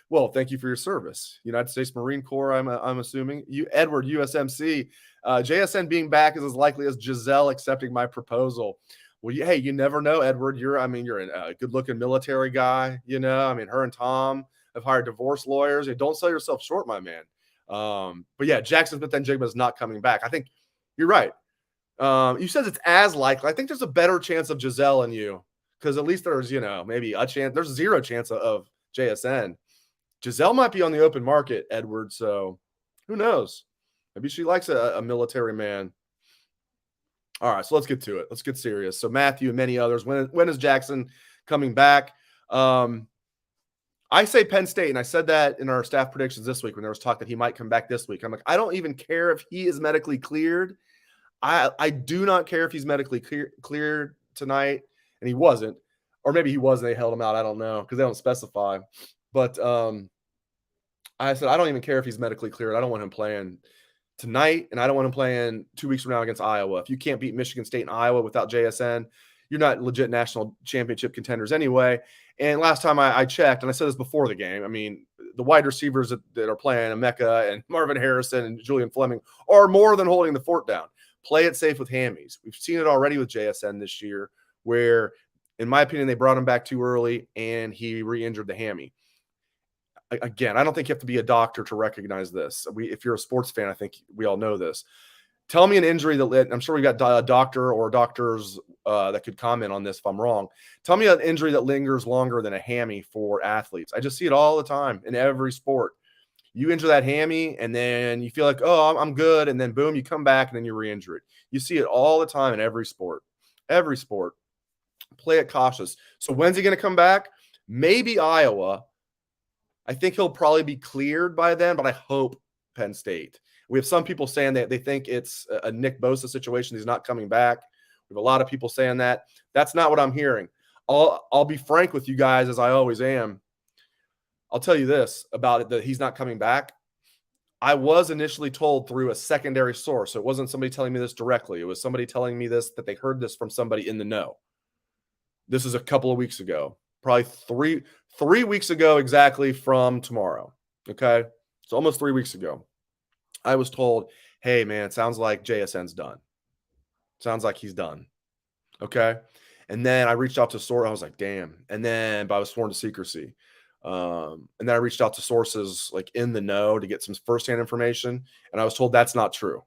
[SPEAKER 1] Well, thank you for your service. United States Marine Corps, I'm assuming. Edward, USMC. JSN being back is as likely as Giselle accepting my proposal. Well, hey, you never know, Edward. You're a good-looking military guy. Her and Tom have hired divorce lawyers. Don't sell yourself short, my man. But yeah, Jackson Smith-Njigba is not coming back. I think you're right. You said it's as likely. I think there's a better chance of Giselle and you, because at least there's, maybe a chance. There's 0 chance of JSN. Giselle might be on the open market, Edward. So who knows? Maybe she likes a military man. All right, so let's get to it. Let's get serious. So Matthew and many others, when is Jackson coming back? I say Penn State, and I said that in our staff predictions this week when there was talk that he might come back this week. I'm like, I don't even care if he is medically cleared. I do not care if he's medically cleared tonight, and he wasn't. Or maybe he was and they held him out. I don't know because they don't specify. But I said, I don't even care if he's medically cleared. I don't want him playing tonight, and I don't want him playing 2 weeks from now against Iowa. If you can't beat Michigan State and Iowa without JSN, you're not legit national championship contenders anyway. And last time I checked, and I said this before the game, I mean, the wide receivers that are playing, Emeka and Marvin Harrison and Julian Fleming, are more than holding the fort down. Play it safe with hammies. We've seen it already with JSN this year where, in my opinion, they brought him back too early and he re-injured the hammy. Again, I don't think you have to be a doctor to recognize this. If you're a sports fan, I think we all know this. Tell me an injury that I'm sure we got a doctor or doctors that could comment on this if I'm wrong. Tell me an injury that lingers longer than a hammy for athletes. I just see it all the time in every sport. You injure that hammy and then you feel like, oh, I'm good. And then boom, you come back and then you re-injure it. You see it all the time in every sport. Every sport. Play it cautious. So when's he going to come back? Maybe Iowa. I think he'll probably be cleared by then, but I hope Penn State. We have some people saying that they think it's a Nick Bosa situation. He's not coming back. We have a lot of people saying that. That's not what I'm hearing. I'll be frank with you guys, as I always am. I'll tell you this about it, that he's not coming back. I was initially told through a secondary source. So it wasn't somebody telling me this directly. It was somebody telling me this, that they heard this from somebody in the know. This is a couple of weeks ago, probably three weeks ago exactly from tomorrow. Okay. So almost 3 weeks ago, I was told, hey man, it sounds like JSN's done. Sounds like he's done. Okay. And then I reached out to source. I was like, damn. And then, but I was sworn to secrecy. And then I reached out to sources like in the know to get some firsthand information. And I was told that's not true.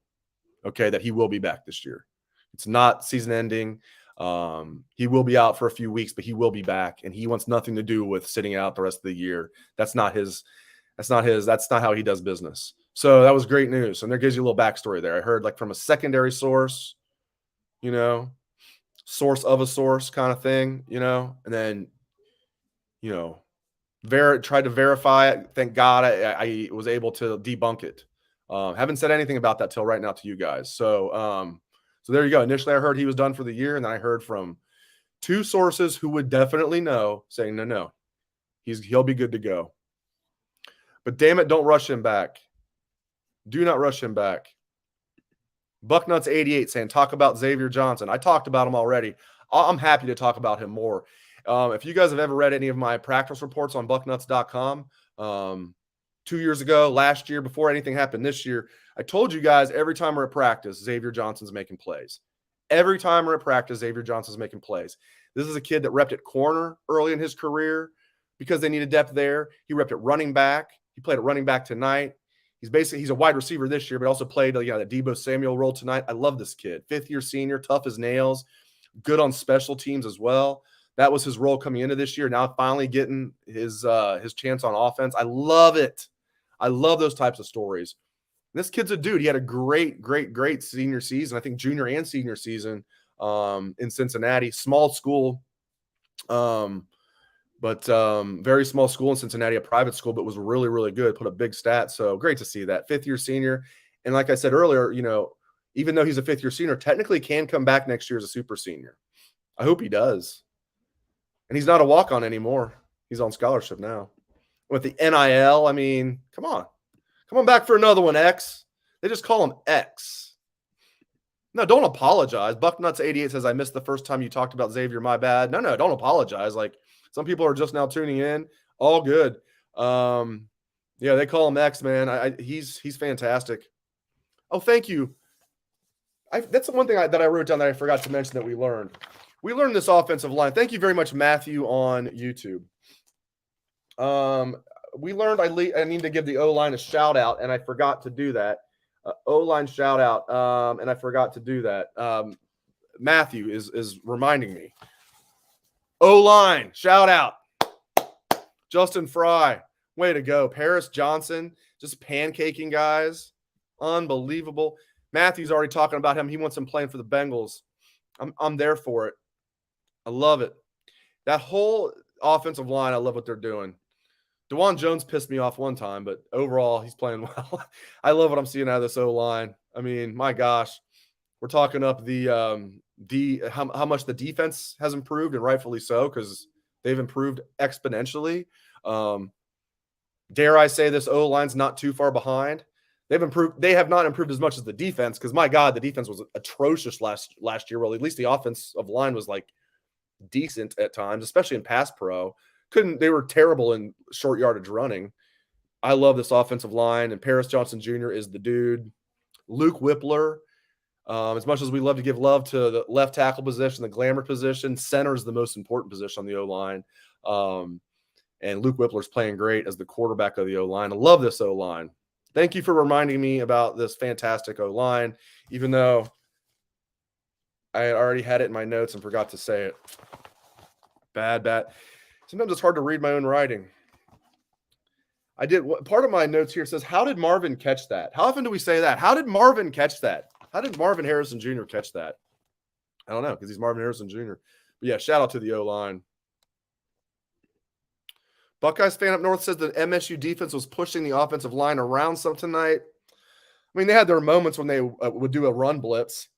[SPEAKER 1] Okay. That he will be back this year. It's not season ending. He will be out for a few weeks, but he will be back, and he wants nothing to do with sitting out the rest of the year. That's not how he does business. So that was great news. And there gives you a little backstory there. I heard like from a secondary source, source of a source kind of thing, and then, Tried to verify it. Thank God I was able to debunk it. Haven't said anything about that till right now to you guys. So there you go. Initially, I heard he was done for the year, and then I heard from 2 sources who would definitely know, saying no, he'll be good to go. But damn it, don't rush him back. Do not rush him back. Bucknuts88 saying, talk about Xavier Johnson. I talked about him already. I'm happy to talk about him more. If you guys have ever read any of my practice reports on bucknuts.com, 2 years ago, last year, before anything happened this year, I told you guys every time we're at practice, Xavier Johnson's making plays. Every time we're at practice, Xavier Johnson's making plays. This is a kid that repped at corner early in his career because they needed depth there. He repped at running back. He played at running back tonight. He's a wide receiver this year, but also played the Deebo Samuel role tonight. I love this kid. 5th-year senior, tough as nails, good on special teams as well. That was his role coming into this year. Now finally getting his chance on offense. I love it. I love those types of stories. This kid's a dude. He had a great senior season. I think junior and senior season in Cincinnati. Small school, but very small school in Cincinnati, a private school, but was really, really good. Put up big stats. So great to see that. 5th-year senior. And like I said earlier, even though he's a 5th-year senior, technically can come back next year as a super senior. I hope he does. And he's not a walk-on anymore. He's on scholarship now. With the NIL, I mean, come on. Come on back for another one, X. They just call him X. No, don't apologize. Bucknuts88 says, I missed the first time you talked about Xavier. My bad. No, don't apologize. Like, some people are just now tuning in. All good. Yeah, they call him X, man. He's fantastic. Oh, thank you. That's the one thing that I wrote down that I forgot to mention that we learned. We learned this offensive line. Thank you very much, Matthew, on YouTube. We learned I need to give the O-line a shout-out, and I forgot to do that. O-line shout-out, and I forgot to do that. Matthew is reminding me. O-line, shout-out. Justin Fry, way to go. Paris Johnson, just pancaking guys. Unbelievable. Matthew's already talking about him. He wants him playing for the Bengals. I'm there for it. I love it. That whole offensive line, I love what they're doing. DeJuan Jones pissed me off one time, but overall, he's playing well. I love what I'm seeing out of this O-line. I mean, my gosh, we're talking up how much the defense has improved, and rightfully so, because they've improved exponentially. Dare I say this O-line's not too far behind. They've improved. They have not improved as much as the defense, because my God, the defense was atrocious last year. Well, at least the offensive line was like decent at times, especially in pass pro. They were terrible in short yardage running. I love this offensive line, and Paris Johnson Jr. is the dude. Luke Whippler, as much as we love to give love to the left tackle position, the glamour position, center is the most important position on the O-line. And Luke Whippler's playing great as the quarterback of the O-line. I love this O-line. Thank you for reminding me about this fantastic O-line, even though I had already had it in my notes and forgot to say it. Bad. Sometimes it's hard to read my own writing. I did. Part of my notes here says, how did Marvin catch that? How often do we say that? How did Marvin catch that? How did Marvin Harrison Jr. catch that? I don't know, because he's Marvin Harrison Jr. But yeah, shout out to the O-line. Buckeyes fan up north says the MSU defense was pushing the offensive line around some tonight. I mean, they had their moments when they would do a run blitz.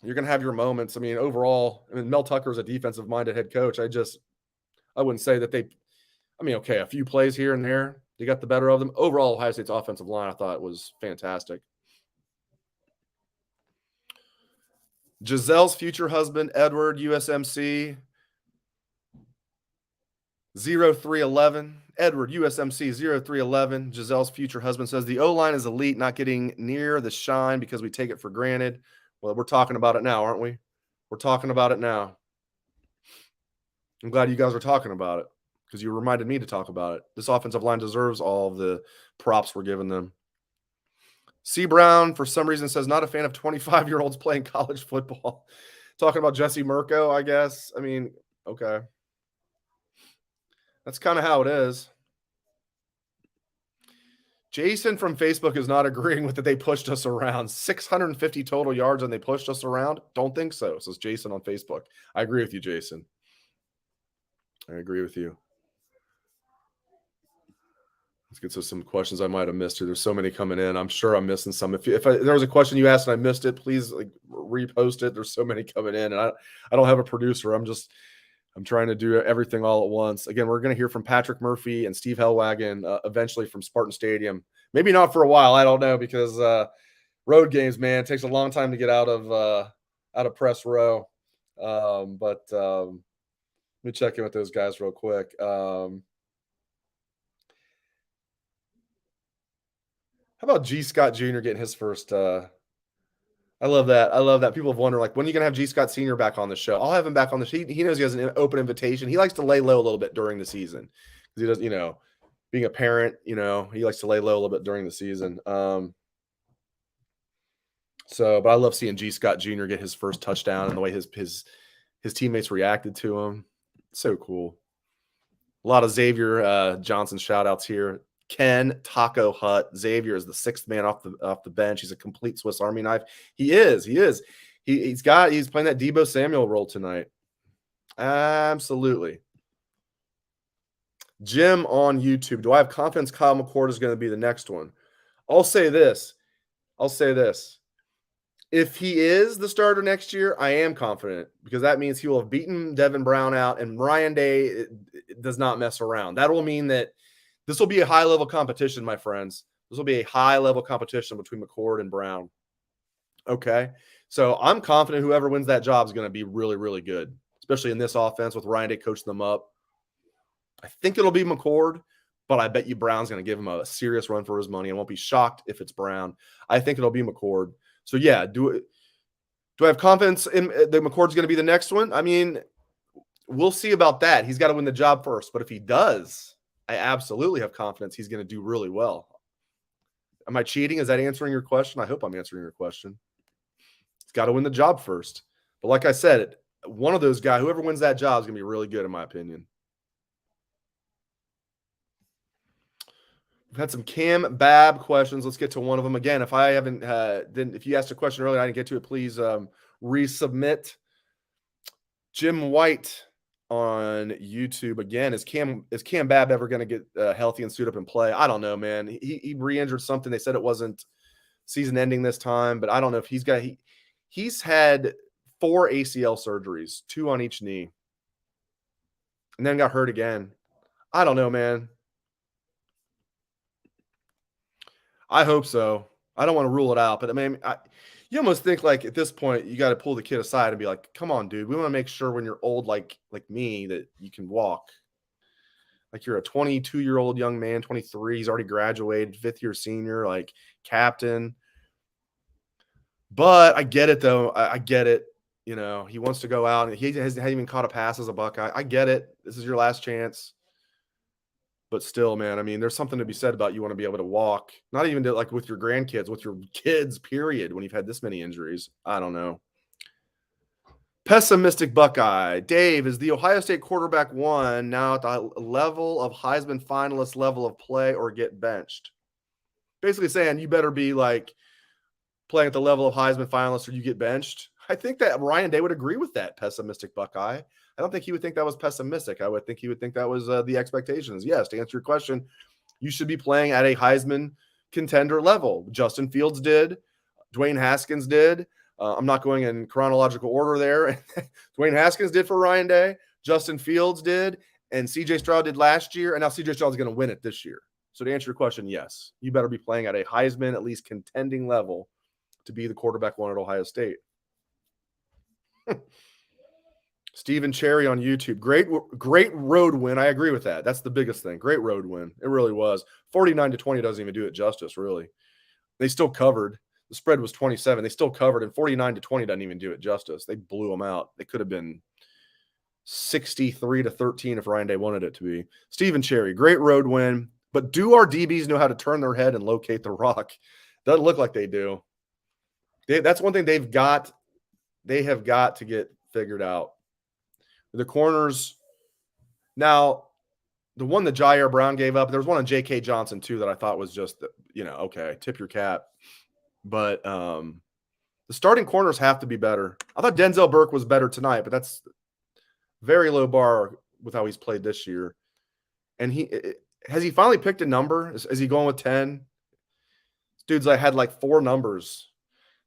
[SPEAKER 1] You're going to have your moments. I mean, overall, Mel Tucker is a defensive-minded head coach. I wouldn't say that okay, a few plays here and there, they got the better of them. Overall, Ohio State's offensive line, I thought, was fantastic. Giselle's future husband, Edward, USMC, 0311. Edward, USMC, 0311. Giselle's future husband says, the O-line is elite, not getting near the shine because we take it for granted. Well, we're talking about it now, aren't we? We're talking about it now. I'm glad you guys are talking about it because you reminded me to talk about it. This offensive line deserves all of the props we're giving them. C. Brown, for some reason, says, not a fan of 25-year-olds playing college football. Talking about Jesse Mirko, I guess. I mean, okay. That's kind of how it is. Jason from Facebook is not agreeing with that they pushed us around. 650 total yards and they pushed us around? Don't think so, says Jason on Facebook. I agree with you, Jason. I agree with you. Let's get to some questions I might have missed here. There's so many coming in. I'm sure I'm missing some. If there was a question you asked and I missed it, please repost it. There's so many coming in, and I don't have a producer. I'm trying to do everything all at once. Again, we're going to hear from Patrick Murphy and Steve Hellwagon eventually from Spartan Stadium. Maybe not for a while. I don't know, because road games, man, it takes a long time to get out of press row. But let me check in with those guys real quick. How about G. Scott Jr. getting his first? I love that. I love that. People have wondered, like, when are you going to have G. Scott Sr. back on the show? I'll have him back on the show. He knows he has an open invitation. He likes to lay low a little bit during the season, because he does, being a parent, he likes to lay low a little bit during the season. But I love seeing G. Scott Jr. get his first touchdown and the way his teammates reacted to him. So cool. A lot of Xavier Johnson shout outs here. Ken Taco Hut. Xavier is the sixth man off the bench. He's a complete Swiss Army knife. He is. He's playing that Deebo Samuel role tonight. Absolutely. Jim on YouTube. Do I have confidence Kyle McCord is going to be the next one? I'll say this. If he is the starter next year, I am confident, because that means he will have beaten Devin Brown out, and Ryan Day does not mess around. That will mean that this will be a high-level competition, my friends. This will be a high-level competition between McCord and Brown. Okay? So I'm confident whoever wins that job is going to be really, really good, especially in this offense with Ryan Day coaching them up. I think it'll be McCord, but I bet you Brown's going to give him a serious run for his money. I won't be shocked if it's Brown. I think it'll be McCord. So, yeah, do I have confidence in that McCord's going to be the next one? I mean, we'll see about that. He's got to win the job first. But if he does, I absolutely have confidence he's going to do really well. Am I cheating? Is that answering your question? I hope I'm answering your question. He's got to win the job first. But like I said, one of those guys, whoever wins that job, is going to be really good, in my opinion. We've had some Cam Babb questions. Let's get to one of them. Again, if I haven't, if you asked a question earlier and I didn't get to it, please resubmit. Jim White on YouTube again. Is Cam Babb ever going to get healthy and suit up and play? I don't know, man. He re-injured something. They said it wasn't season ending this time, but I don't know if he's had 4 ACL surgeries, 2 on each knee, and then got hurt again. I don't know, man. I hope so. I don't want to rule it out, but I mean, you almost think, like, at this point, you got to pull the kid aside and be like, come on, dude. We want to make sure when you're old, like me, that you can walk. Like, you're a 22-year-old young man, 23. He's already graduated, 5th-year senior, like, captain. But I get it, though. I get it. He wants to go out, and he hasn't even caught a pass as a Buckeye. I get it. This is your last chance. But still, man, I mean, there's something to be said about you want to be able to walk, not even like with your grandkids, with your kids, period, when you've had this many injuries. I don't know. Pessimistic Buckeye. Dave, is the Ohio State quarterback one now at the level of Heisman finalist level of play or get benched? Basically saying you better be like playing at the level of Heisman finalist or you get benched. I think that Ryan Day would agree with that, pessimistic Buckeye. I don't think he would think that was pessimistic. I would think he would think that was the expectations. Yes, to answer your question, you should be playing at a Heisman contender level. Justin Fields did. Dwayne Haskins did. I'm not going in chronological order there. Dwayne Haskins did for Ryan Day. Justin Fields did. And C.J. Stroud did last year. And now C.J. Stroud's going to win it this year. So to answer your question, yes, you better be playing at a Heisman, at least contending level, to be the quarterback one at Ohio State. Stephen Cherry on YouTube. Great road win. I agree with that. That's the biggest thing. Great road win. It really was. 49-20 doesn't even do it justice, really. They still covered. The spread was 27. They still covered, and 49-20 doesn't even do it justice. They blew them out. They could have been 63-13 if Ryan Day wanted it to be. Stephen Cherry, great road win. But do our DBs know how to turn their head and locate the rock? Doesn't look like they do. That's one thing they have got to get figured out. The corners. Now, the one that Jair Brown gave up, there was one on J.K. Johnson, too, that I thought was just, okay, tip your cap. But the starting corners have to be better. I thought Denzel Burke was better tonight, but that's very low bar with how he's played this year. And has he finally picked a number? Is he going with 10? This dude's had like 4 numbers.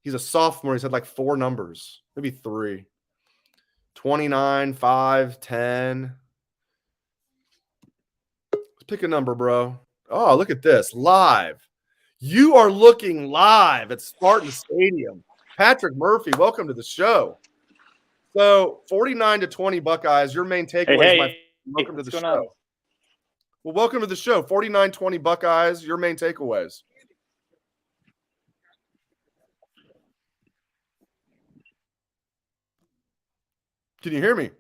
[SPEAKER 1] He's a sophomore. He's had like 4 numbers, maybe 3. 29, 5, 10. Let's pick a number, bro. Oh, look at this. Live. You are looking live at Spartan Stadium. Patrick Murphy, welcome to the show. So 49-20 Buckeyes. Your main takeaways, my friend. Welcome to the show. Well, welcome to the show. 49-20 Buckeyes. Your main takeaways. Can you hear me?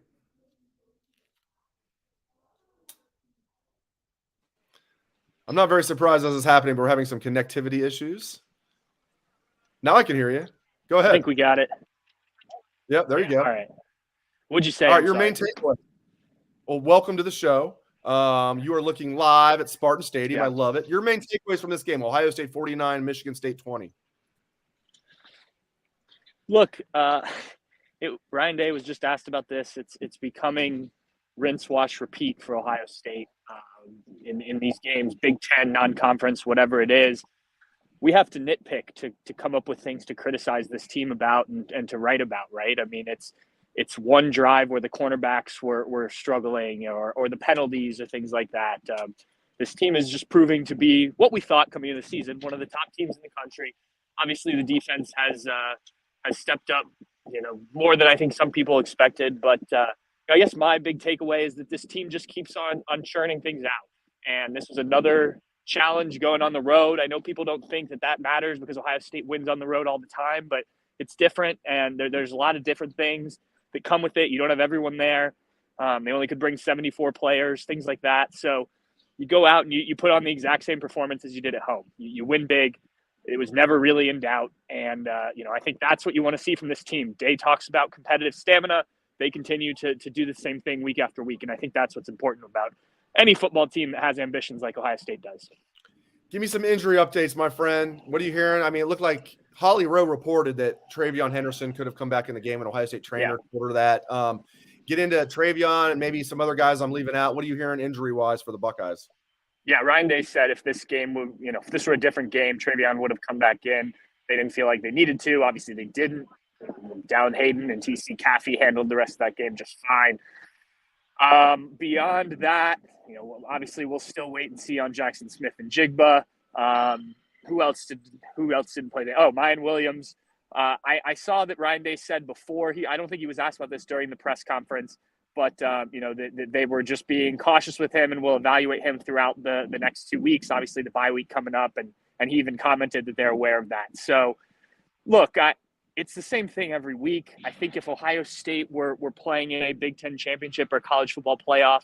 [SPEAKER 1] I'm not very surprised as this is happening, but we're having some connectivity issues. Now I can hear you. Go ahead.
[SPEAKER 2] I think we got it.
[SPEAKER 1] Yep, there you go.
[SPEAKER 2] All right. What'd you say?
[SPEAKER 1] All right, your main takeaway. Well, welcome to the show. You are looking live at Spartan Stadium. Yeah. I love it. Your main takeaways from this game: Ohio State 49, Michigan State 20.
[SPEAKER 2] Look, Ryan Day was just asked about this. It's becoming rinse, wash, repeat for Ohio State in these games, Big Ten, non-conference, whatever it is. We have to nitpick to come up with things to criticize this team about and to write about, right? I mean, it's one drive where the cornerbacks were struggling or the penalties or things like that. This team is just proving to be what we thought coming into the season, one of the top teams in the country. Obviously, the defense has stepped up, more than I think some people expected. But I guess my big takeaway is that this team just keeps on churning things out. And this was another challenge going on the road. I know people don't think that matters because Ohio State wins on the road all the time, but it's different. And there's a lot of different things that come with it. You don't have everyone there. They only could bring 74 players, things like that. So you go out and you put on the exact same performance as you did at home. You win big. It was never really in doubt. And, I think that's what you want to see from this team. Day talks about competitive stamina. They continue to do the same thing week after week. And I think that's what's important about any football team that has ambitions like Ohio State does.
[SPEAKER 1] Give me some injury updates, my friend. What are you hearing? I mean, it looked like Holly Rowe reported that Travion Henderson could have come back in the game, and Ohio State trainer ordered that. Get into Travion and maybe some other guys I'm leaving out. What are you hearing injury-wise for the Buckeyes?
[SPEAKER 2] Yeah, Ryan Day said if this game would, if this were a different game, Travion would have come back in. They didn't feel like they needed to. Obviously, they didn't. Down Hayden and TC Caffey handled the rest of that game just fine. Beyond that, obviously we'll still wait and see on Jackson Smith and Jigba. Who else didn't play? Mayan Williams. I saw that Ryan Day said before I don't think he was asked about this during the press conference, but they were just being cautious with him and will evaluate him throughout the next 2 weeks. Obviously the bye week coming up, and he even commented that they're aware of that. So look, it's the same thing every week. I think if Ohio State were playing in a Big Ten championship or college football playoff,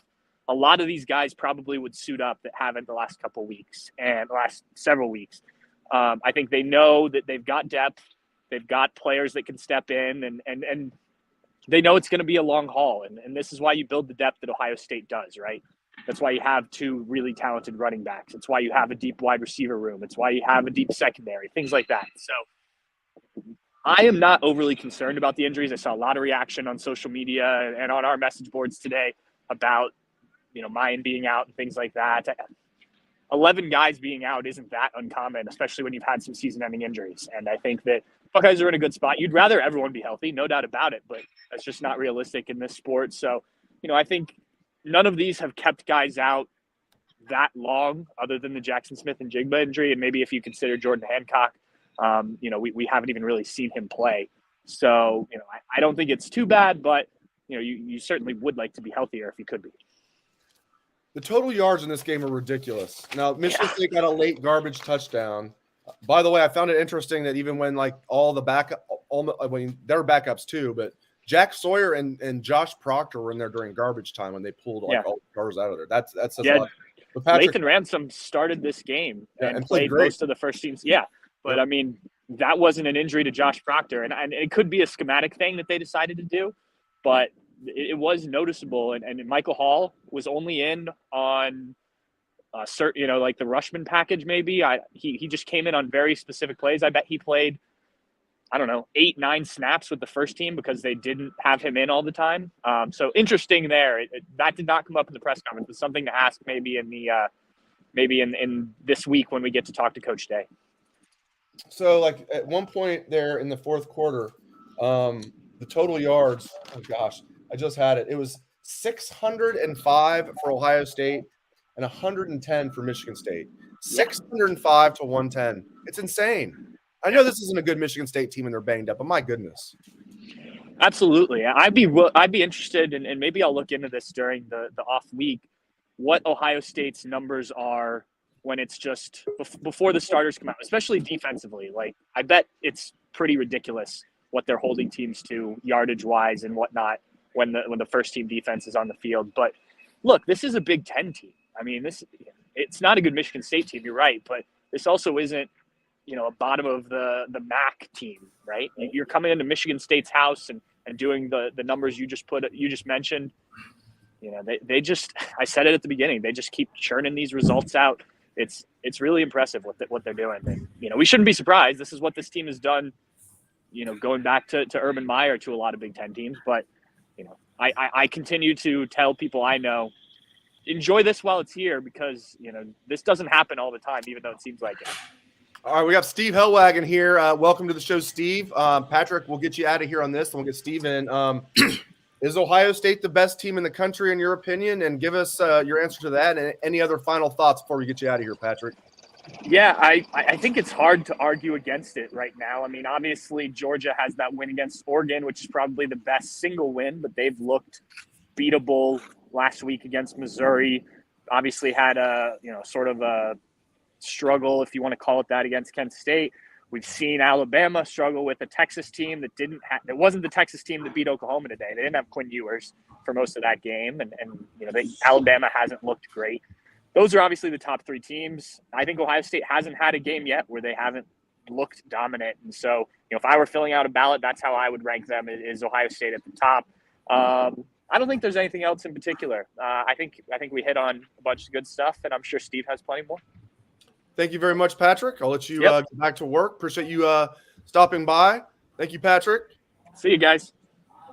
[SPEAKER 2] a lot of these guys probably would suit up that haven't the last couple of weeks and the last several weeks. I think they know that they've got depth. They've got players that can step in, and they know it's going to be a long haul. And this is why you build the depth that Ohio State does, right? That's why you have 2 really talented running backs. It's why you have a deep wide receiver room. It's why you have a deep secondary, things like that. So I am not overly concerned about the injuries. I saw a lot of reaction on social media and on our message boards today about, Mayan being out and things like that. 11 guys being out isn't that uncommon, especially when you've had some season-ending injuries. And I think that Buckeyes are in a good spot. You'd rather everyone be healthy, no doubt about it, but that's just not realistic in this sport. So, I think none of these have kept guys out that long other than the Jackson Smith and Jigba injury. And maybe if you consider Jordan Hancock, we haven't even really seen him play. So, I don't think it's too bad, but, you certainly would like to be healthier if you could be.
[SPEAKER 1] The total yards in this game are ridiculous. Now, Michigan State got a late garbage touchdown. By the way, I found it interesting that even when they're backups too, but Jack Sawyer and Josh Proctor were in there during garbage time when they pulled all the cars out of there. That's a lot.
[SPEAKER 2] Lathan Ransom started this game and played most of the first teams. Yeah. But I mean, that wasn't an injury to Josh Proctor, and it could be a schematic thing that they decided to do, but it was noticeable. And Michael Hall was only in on certain, like the Rushman package. Maybe he just came in on very specific plays. I bet he played, 8-9 snaps with the first team because they didn't have him in all the time. So interesting there. That did not come up in the press conference. It's something to ask maybe in the maybe in this week when we get to talk to Coach Day.
[SPEAKER 1] So, like at one point there in the fourth quarter, the total yards. Oh gosh, I just had it. It was 605 for Ohio State and 110 for Michigan State. 605 to 110. It's insane. I know this isn't a good Michigan State team and they're banged up, but my goodness.
[SPEAKER 2] Absolutely. I'd be interested, and maybe I'll look into this during the off week, what Ohio State's numbers are when it's just before the starters come out, especially defensively. Like, I bet it's pretty ridiculous what they're holding teams to yardage-wise and whatnot when the first-team defense is on the field. But, look, this is a Big Ten team. I mean, it's not a good Michigan State team, you're right, but this also isn't, a bottom of the MAC team, right? You're coming into Michigan State's house and doing the numbers you just mentioned. They just, I said it at the beginning, they just keep churning these results out. It's really impressive what they're doing. And, we shouldn't be surprised. This is what this team has done, going back to Urban Meyer to a lot of Big Ten teams. But, I continue to tell people I know, enjoy this while it's here because, this doesn't happen all the time, even though it seems like it.
[SPEAKER 1] All right, we have Steve Hellwagon here. Welcome to the show, Steve. Patrick, we'll get you out of here on this, and we'll get Steve in. Is Ohio State the best team in the country, in your opinion? And give us your answer to that and any other final thoughts before we get you out of here, Patrick.
[SPEAKER 2] Yeah, I think it's hard to argue against it right now. I mean, obviously, Georgia has that win against Oregon, which is probably the best single win, but they've looked beatable last week against Missouri. Obviously had sort of a struggle, if you want to call it that, against Kent State. We've seen Alabama struggle with a Texas team that it wasn't the Texas team that beat Oklahoma today. They didn't have Quinn Ewers for most of that game, and Alabama hasn't looked great. Those are obviously the top three teams. I think Ohio State hasn't had a game yet where they haven't looked dominant, and so if I were filling out a ballot, that's how I would rank them. Is Ohio State at the top? I don't think there's anything else in particular. I think we hit on a bunch of good stuff, and I'm sure Steve has plenty more.
[SPEAKER 1] Thank you very much, Patrick. I'll let you get back to work. Appreciate you stopping by. Thank you, Patrick.
[SPEAKER 2] See you guys.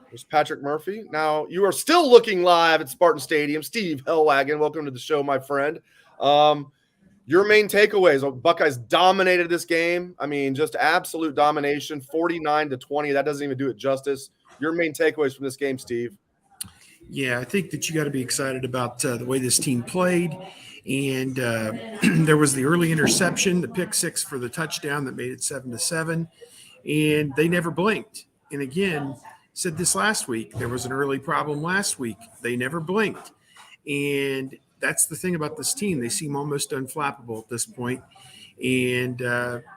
[SPEAKER 1] There's Patrick Murphy. Now, you are still looking live at Spartan Stadium. Steve Hellwagon, welcome to the show, my friend. Your main takeaways. Buckeyes dominated this game. I mean, just absolute domination, 49-20. That doesn't even do it justice. Your main takeaways from this game, Steve.
[SPEAKER 3] Yeah, I think that you got to be excited about the way this team played. And there was the early interception, the pick six for the touchdown that made it 7-7, and they never blinked. And again, said this last week, there was an early problem last week. They never blinked. And that's the thing about this team. They seem almost unflappable at this point. And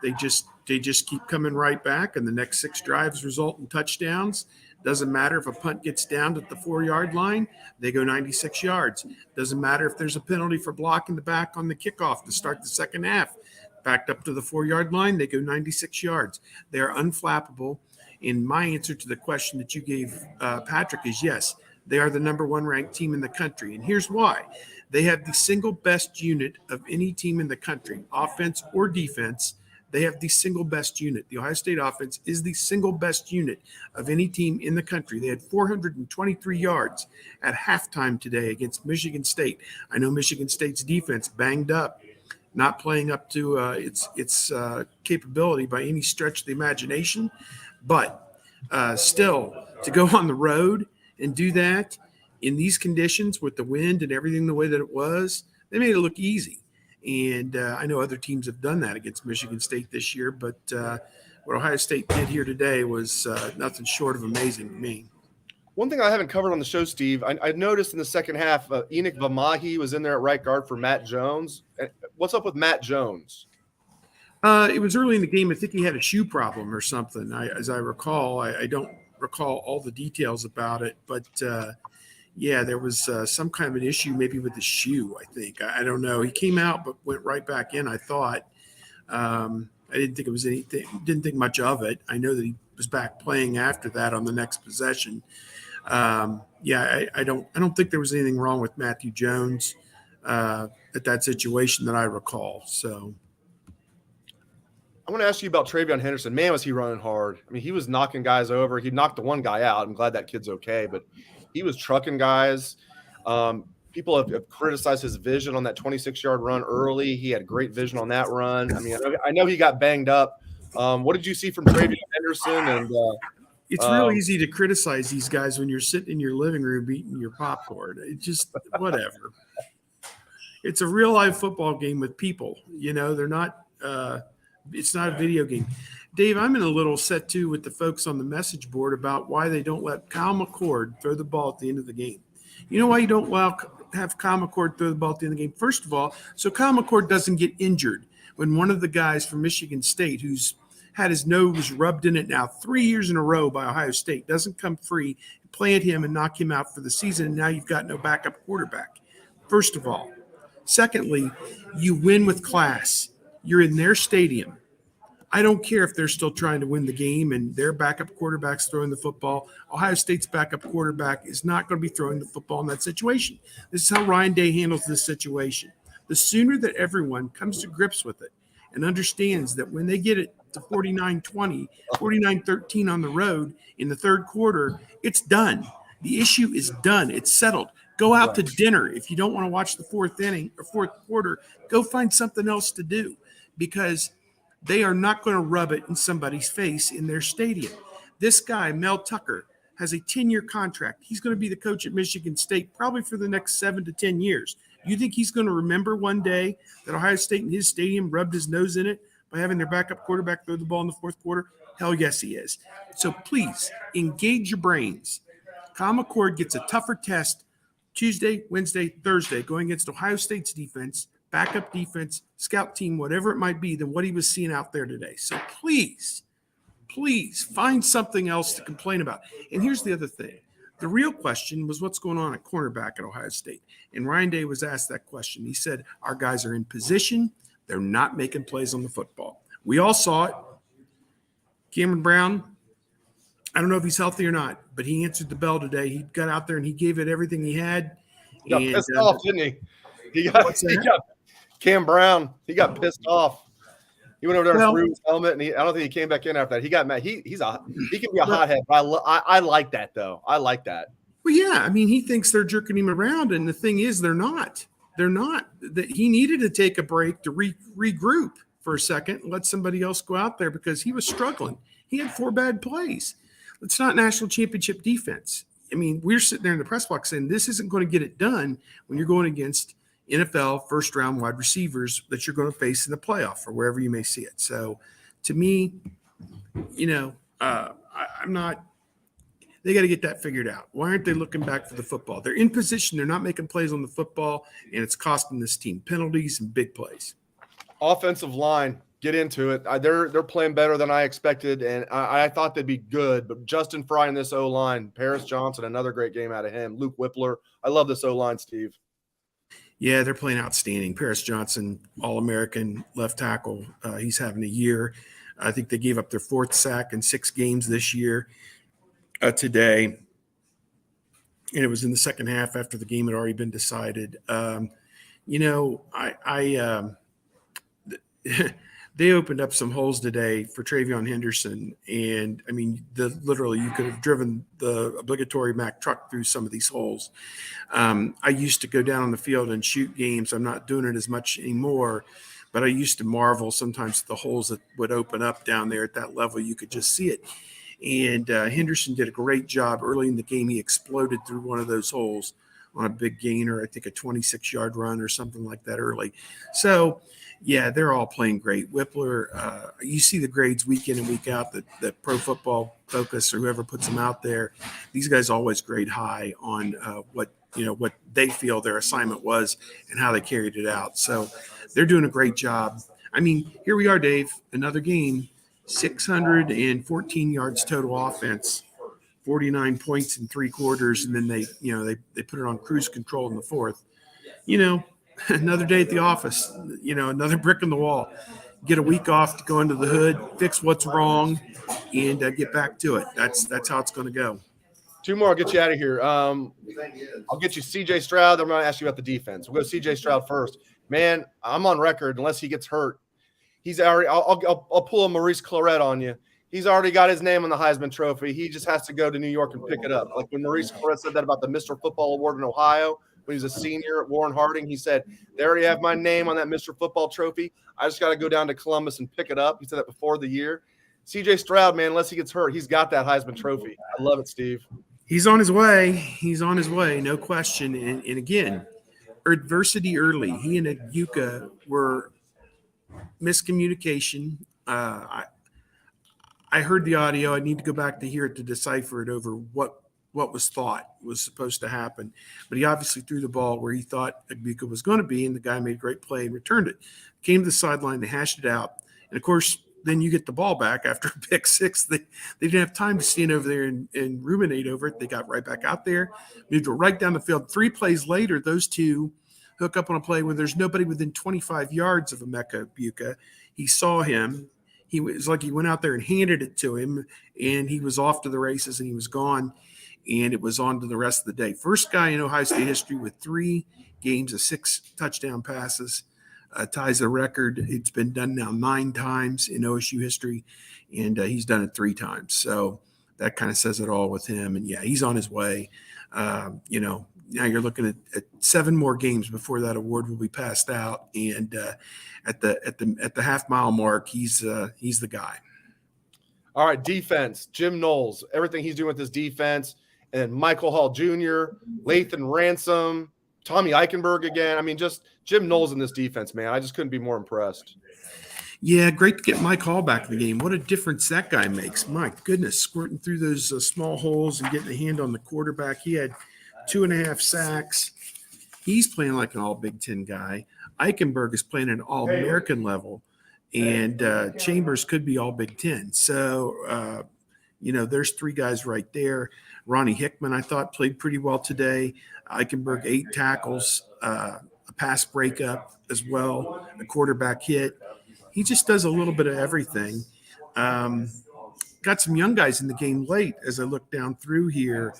[SPEAKER 3] they just keep coming right back, and the next 6 drives result in touchdowns. Doesn't matter if a punt gets down at the 4-yard line, they go 96 yards. Doesn't matter if there's a penalty for blocking the back on the kickoff to start the second half. Backed up to the 4-yard line, they go 96 yards. They are unflappable. And my answer to the question that you gave, Patrick, is yes, they are the number 1 ranked team in the country. And here's why. They have the single best unit of any team in the country, offense or defense. They have the single best unit. The Ohio State offense is the single best unit of any team in the country. They had 423 yards at halftime today against Michigan State. I know Michigan State's defense banged up, not playing up to its capability by any stretch of the imagination, but still to go on the road and do that in these conditions with the wind and everything the way that it was, they made it look easy. And I know other teams have done that against Michigan State this year, but what Ohio State did here today was nothing short of amazing to me.
[SPEAKER 1] One thing I haven't covered on the show, Steve, I noticed in the second half, Enoch Vamahi was in there at right guard for Matt Jones. What's up with Matt Jones?
[SPEAKER 3] It was early in the game. I think he had a shoe problem or something, as I recall. I don't recall all the details about it, but yeah, there was some kind of an issue maybe with the shoe, I think. I don't know. He came out but went right back in, I thought. I didn't think it was anything, didn't think much of it. I know that he was back playing after that on the next possession. Yeah, I don't think there was anything wrong with Matthew Jones at that situation that I recall. So
[SPEAKER 1] I want to ask you about Travion Henderson. Man, was he running hard. I mean, he was knocking guys over. He knocked the one guy out. I'm glad that kid's okay, but he was trucking guys. people have criticized his vision on that 26-yard run early. He had great vision on that run. I mean, I know he got banged up. What did you see from Travion Henderson? And
[SPEAKER 3] it's real easy to criticize these guys when you're sitting in your living room eating your popcorn. It just whatever. It's a real life football game with people. They're not. It's not a video game. Dave, I'm in a little set too with the folks on the message board about why they don't let Kyle McCord throw the ball at the end of the game. You know why you don't have Kyle McCord throw the ball at the end of the game? First of all, so Kyle McCord doesn't get injured when one of the guys from Michigan State who's had his nose rubbed in it now 3 years in a row by Ohio State doesn't come free, plant him and knock him out for the season, and now you've got no backup quarterback. First of all. Secondly, you win with class. You're in their stadium. I don't care if they're still trying to win the game and their backup quarterback's throwing the football. Ohio State's backup quarterback is not going to be throwing the football in that situation. This is how Ryan Day handles this situation. The sooner that everyone comes to grips with it and understands that when they get it to 49-20, 49-13 on the road in the third quarter, it's done. The issue is done. It's settled. Go out to dinner. If you don't want to watch the fourth inning or fourth quarter, go find something else to do, because they are not going to rub it in somebody's face in their stadium. This guy, Mel Tucker, has a 10-year contract. He's going to be the coach at Michigan State probably for the next 7 to 10 years. You think he's going to remember one day that Ohio State in his stadium rubbed his nose in it by having their backup quarterback throw the ball in the fourth quarter? Hell yes, he is. So please engage your brains. Kyle McCord gets a tougher test Tuesday, Wednesday, Thursday, going against Ohio State's defense, backup defense, scout team, whatever it might be, than what he was seeing out there today. So please find something else to complain about. And here's the other thing. The real question was what's going on at cornerback at Ohio State. And Ryan Day was asked that question. He said, our guys are in position. They're not making plays on the football. We all saw it. Cameron Brown, I don't know if he's healthy or not, but he answered the bell today. He got out there and he gave it everything he had.
[SPEAKER 1] He got pissed off, didn't he? He got Cam Brown. He got pissed off. He went over there and threw his helmet, and I don't think he came back in after that. He got mad. He can be a hothead. I like that though. I like that.
[SPEAKER 3] Well, yeah. I mean, he thinks they're jerking him around, and the thing is, they're not. They're not. That he needed to take a break to regroup for a second, and let somebody else go out there because he was struggling. He had 4 bad plays. It's not national championship defense. I mean, we're sitting there in the press box saying this isn't going to get it done when you're going against NFL first-round wide receivers that you're going to face in the playoff or wherever you may see it. So, to me, I'm not – they got to get that figured out. Why aren't they looking back for the football? They're in position. They're not making plays on the football, and it's costing this team penalties and big plays.
[SPEAKER 1] Offensive line. Get into it. They're playing better than I expected, and I thought they'd be good. But Justin Fry in this O-line, Paris Johnson, another great game out of him. Luke Whippler. I love this O-line, Steve.
[SPEAKER 3] Yeah, they're playing outstanding. Paris Johnson, All-American left tackle. He's having a year. I think they gave up their 4th sack in 6 games this year today. And it was in the second half after the game had already been decided. They opened up some holes today for Travion Henderson. And, I mean, literally you could have driven the obligatory Mack truck through some of these holes. I used to go down on the field and shoot games. I'm not doing it as much anymore. But I used to marvel sometimes at the holes that would open up down there at that level. You could just see it. And Henderson did a great job early in the game. He exploded through one of those holes on a big gainer, I think a 26-yard run or something like that early. So, yeah, they're all playing great. Whippler, you see the grades week in and week out that Pro Football Focus or whoever puts them out there. These guys always grade high on what they feel their assignment was and how they carried it out. So they're doing a great job. I mean, here we are, Dave, another game, 614 yards total offense, 49 points in 3 quarters, and then they put it on cruise control in the 4th. Another day at the office, another brick in the wall. Get a week off to go into the hood, fix what's wrong, and get back to it. That's how it's going to go.
[SPEAKER 1] 2 more, I'll get you out of here. I'll get you C.J. Stroud. I'm going to ask you about the defense. We'll go C.J. Stroud first. Man, I'm on record, unless he gets hurt. He's already – I'll pull a Maurice Claret on you. He's already got his name on the Heisman Trophy. He just has to go to New York and pick it up. Like when Maurice Claret said that about the Mr. Football Award in Ohio, when he was a senior at Warren Harding. He said, they already have my name on that Mr. Football trophy. I just got to go down to Columbus and pick it up. He said that before the year. CJ Stroud, man, unless he gets hurt, he's got that Heisman trophy. I love it, Steve.
[SPEAKER 3] He's on his way. He's on his way, no question. And again, adversity early. He and Yuka were miscommunication. I heard the audio. I need to go back to hear it to decipher it over what was thought was supposed to happen. But he obviously threw the ball where he thought Yuka was going to be, and the guy made a great play and returned it. Came to the sideline, they hashed it out. And, of course, then you get the ball back after a pick six. They didn't have time to stand over there and ruminate over it. They got right back out there, moved it right down the field. 3 plays later, those two hook up on a play when there's nobody within 25 yards of Emeka Buka. He saw him. He was like he went out there and handed it to him, and he was off to the races, and he was gone, and it was on to the rest of the day. First guy in Ohio State history with 3 games of 6 touchdown passes. Ties the record. It's been done now 9 times in OSU history, and he's done it 3 times. So that kind of says it all with him. And, yeah, he's on his way. Now you're looking at 7 more games before that award will be passed out. And at the half-mile mark, he's the guy.
[SPEAKER 1] All right, defense, Jim Knowles, everything he's doing with his defense, and Michael Hall Jr., Lathan Ransom, Tommy Eichenberg again. I mean, just Jim Knowles in this defense, man. I just couldn't be more impressed.
[SPEAKER 3] Yeah, great to get Mike Hall back in the game. What a difference that guy makes. My goodness, squirting through those small holes and getting a hand on the quarterback. He had 2.5 sacks. He's playing like an all Big Ten guy. Eichenberg is playing at an all-American level, and Chambers could be all Big Ten. So, there's 3 guys right there. Ronnie Hickman, I thought, played pretty well today. Eichenberg, 8 tackles, a pass breakup as well, a quarterback hit. He just does a little bit of everything. Got some young guys in the game late as I look down through here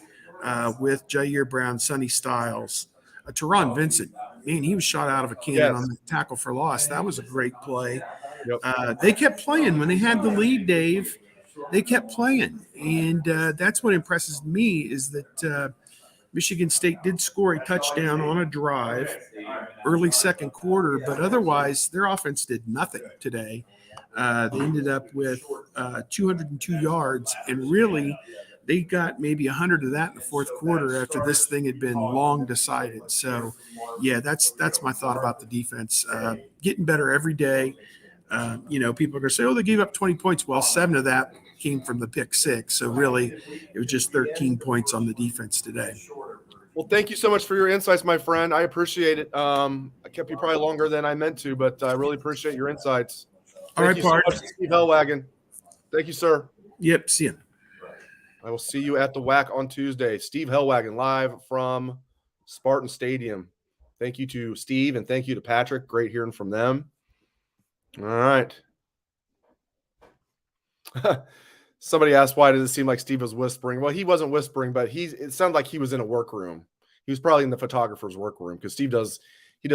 [SPEAKER 3] with Jair Brown, Sonny Styles, Teron Vincent. Man, he was shot out of a cannon on the tackle for loss. That was a great play. Yep. They kept playing. When they had the lead, Dave, they kept playing. And that's what impresses me is that Michigan State did score a touchdown on a drive early second quarter, but otherwise their offense did nothing today. They ended up with 202 yards, and really they got maybe 100 of that in the fourth quarter after this thing had been long decided. So, yeah, that's my thought about the defense. Getting better every day. People are going to say, oh, they gave up 20 points. Well, 7 of that came from the pick 6. So really it was just 13 points on the defense today.
[SPEAKER 1] Well, thank you so much for your insights, my friend. I appreciate it. I kept you probably longer than I meant to, but I really appreciate your insights. Thank you so much, Steve Hellwagon. Thank you, sir.
[SPEAKER 3] Yep, see you.
[SPEAKER 1] I will see you at the WAC on Tuesday. Steve Hellwagon live from Spartan Stadium. Thank you to Steve and thank you to Patrick. Great hearing from them. All right. Somebody asked, why does it seem like Steve was whispering? Well, he wasn't whispering, but it sounded like he was in a workroom. He was probably in the photographer's workroom because Steve does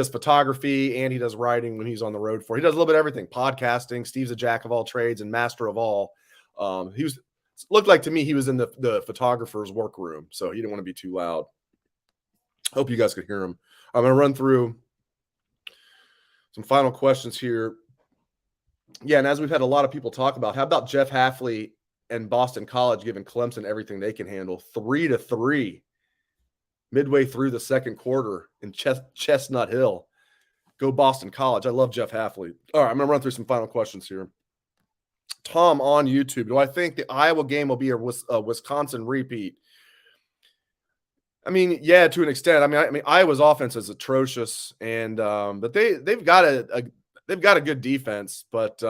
[SPEAKER 1] photography and he does writing when he's on the road for. He does a little bit of everything. Podcasting. Steve's a jack of all trades and master of all. Looked like to me he was in the photographer's workroom, so he didn't want to be too loud. Hope you guys could hear him. I'm going to run through some final questions here. Yeah, and as we've had a lot of people talk about, how about Jeff Hafley and Boston College giving Clemson everything they can handle? 3-3 midway through the second quarter in Chestnut Hill. Go Boston College. I love Jeff Hafley. All right, I'm going to run through some final questions here. Tom on YouTube. Do I think the Iowa game will be a Wisconsin repeat? I mean, yeah, to an extent. I mean, Iowa's offense is atrocious, and but they've got a good defense, but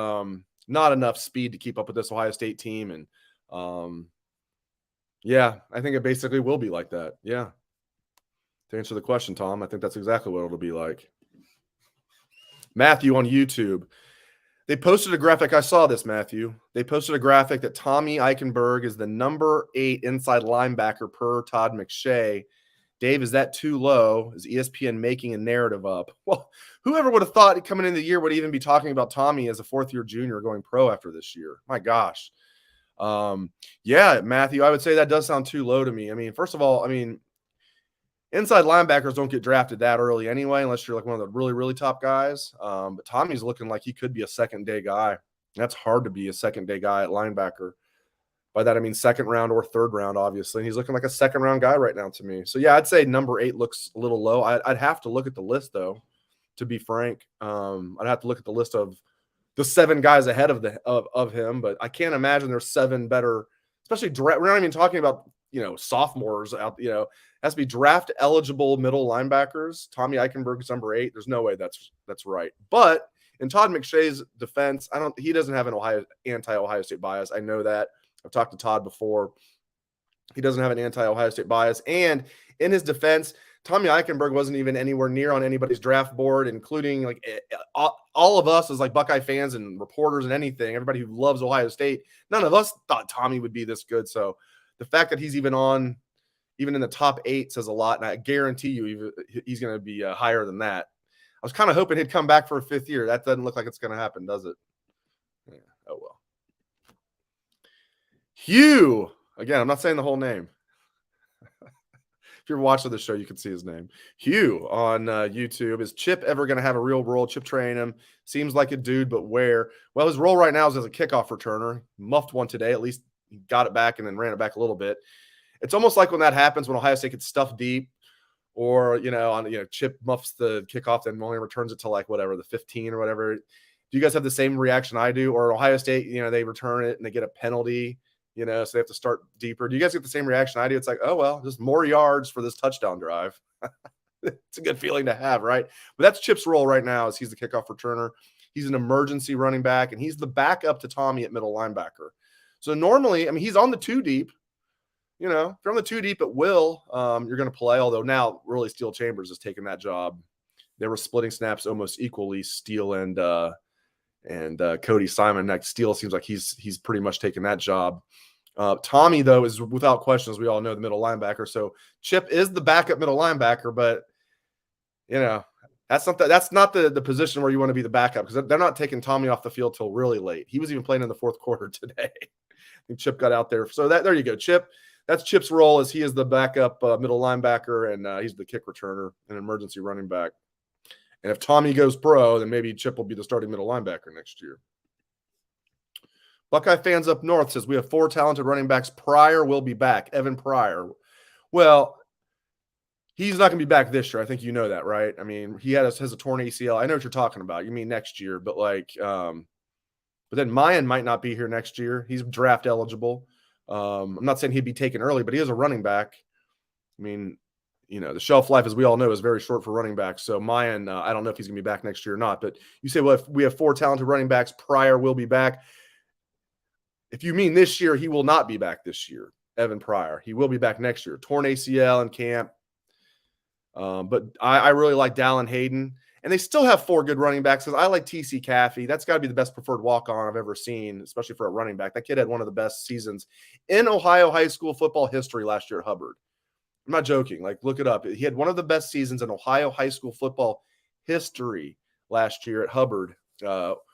[SPEAKER 1] not enough speed to keep up with this Ohio State team. And yeah, I think it basically will be like that. Yeah. To answer the question, Tom, I think that's exactly what it'll be like. Matthew on YouTube. They posted a graphic. I saw this, Matthew. They posted a graphic that Tommy Eichenberg is the number 8 inside linebacker per Todd McShay. Dave, is that too low? Is ESPN making a narrative up? Well, whoever would have thought coming into the year would even be talking about Tommy as a 4th-year junior going pro after this year? My gosh. Yeah, Matthew, I would say that does sound too low to me. I mean, first of all, Inside linebackers don't get drafted that early anyway, unless you're like one of the really, really top guys. But Tommy's looking like he could be a second-day guy. That's hard to be a second-day guy at linebacker. By that, I mean second round or third round, obviously. And he's looking like a second-round guy right now to me. So, yeah, I'd say number 8 looks a little low. I'd have to look at the list, though, to be frank. I'd have to look at the list of the 7 guys ahead of him. But I can't imagine there's 7 better, especially we're not even talking about, sophomores out, has to be draft eligible middle linebackers. Tommy Eichenberg is number 8. There's no way that's right. But in Todd McShay's defense, he doesn't have an anti-Ohio State bias. I know that. I've talked to Todd before. He doesn't have an anti-Ohio State bias. And in his defense, Tommy Eichenberg wasn't even anywhere near on anybody's draft board, including like all of us as like Buckeye fans and reporters and anything, everybody who loves Ohio State. None of us thought Tommy would be this good. So the fact that he's even in the top 8 says a lot. And I guarantee you he's going to be higher than that. I was kind of hoping he'd come back for a 5th year. That doesn't look like it's going to happen, does it? Yeah. Oh, well. Hugh. Again, I'm not saying the whole name. If you're watching the show, you can see his name. Hugh on YouTube. Is Chip ever going to have a real role? Chip train him. Seems like a dude, but where? Well, his role right now is as a kickoff returner. Muffed one today. At least he got it back and then ran it back a little bit. It's almost like when that happens when Ohio State gets stuffed deep, or Chip muffs the kickoff and only returns it to like whatever the 15 or whatever. Do you guys have the same reaction I do? Or Ohio State, they return it and they get a penalty, so they have to start deeper. Do you guys get the same reaction I do? It's like, oh well, just more yards for this touchdown drive. It's a good feeling to have, right? But that's Chip's role right now. Is he's the kickoff returner. He's an emergency running back, and he's the backup to Tommy at middle linebacker. So normally, he's on the 2 deep. If you're on the 2 deep at will, you're going to play. Although now, really, Steele Chambers is taking that job. They were splitting snaps almost equally, Steele and Cody Simon. Next, Steele seems like he's pretty much taking that job. Tommy, though, is without question, as we all know, the middle linebacker. So Chip is the backup middle linebacker, but that's not the position where you want to be the backup, because they're not taking Tommy off the field till really late. He was even playing in the 4th quarter today. I think Chip got out there. So there you go, Chip. That's Chip's role, as he is the backup middle linebacker, and he's the kick returner and emergency running back. And if Tommy goes pro, then maybe Chip will be the starting middle linebacker next year. Buckeye fans up north says we have 4 talented running backs. Pryor will be back. Evan Pryor. Well, he's not going to be back this year. I think you know that, right? He has a torn ACL. I know what you're talking about. You mean next year, but but then Mayan might not be here next year. He's draft eligible. I'm not saying he'd be taken early, but he is a running back. The shelf life, as we all know, is very short for running backs. So Mayan, I don't know if he's going to be back next year or not. But you say, well, if we have 4 talented running backs, Pryor will be back. If you mean this year, he will not be back this year, Evan Pryor. He will be back next year. Torn ACL in camp. But I really like Dallin Hayden. And they still have 4 good running backs, because I like T.C. Caffey. That's got to be the best preferred walk-on I've ever seen, especially for a running back. That kid had one of the best seasons in Ohio high school football history last year at Hubbard. I'm not joking. Look it up. He had one of the best seasons in Ohio high school football history last year at Hubbard,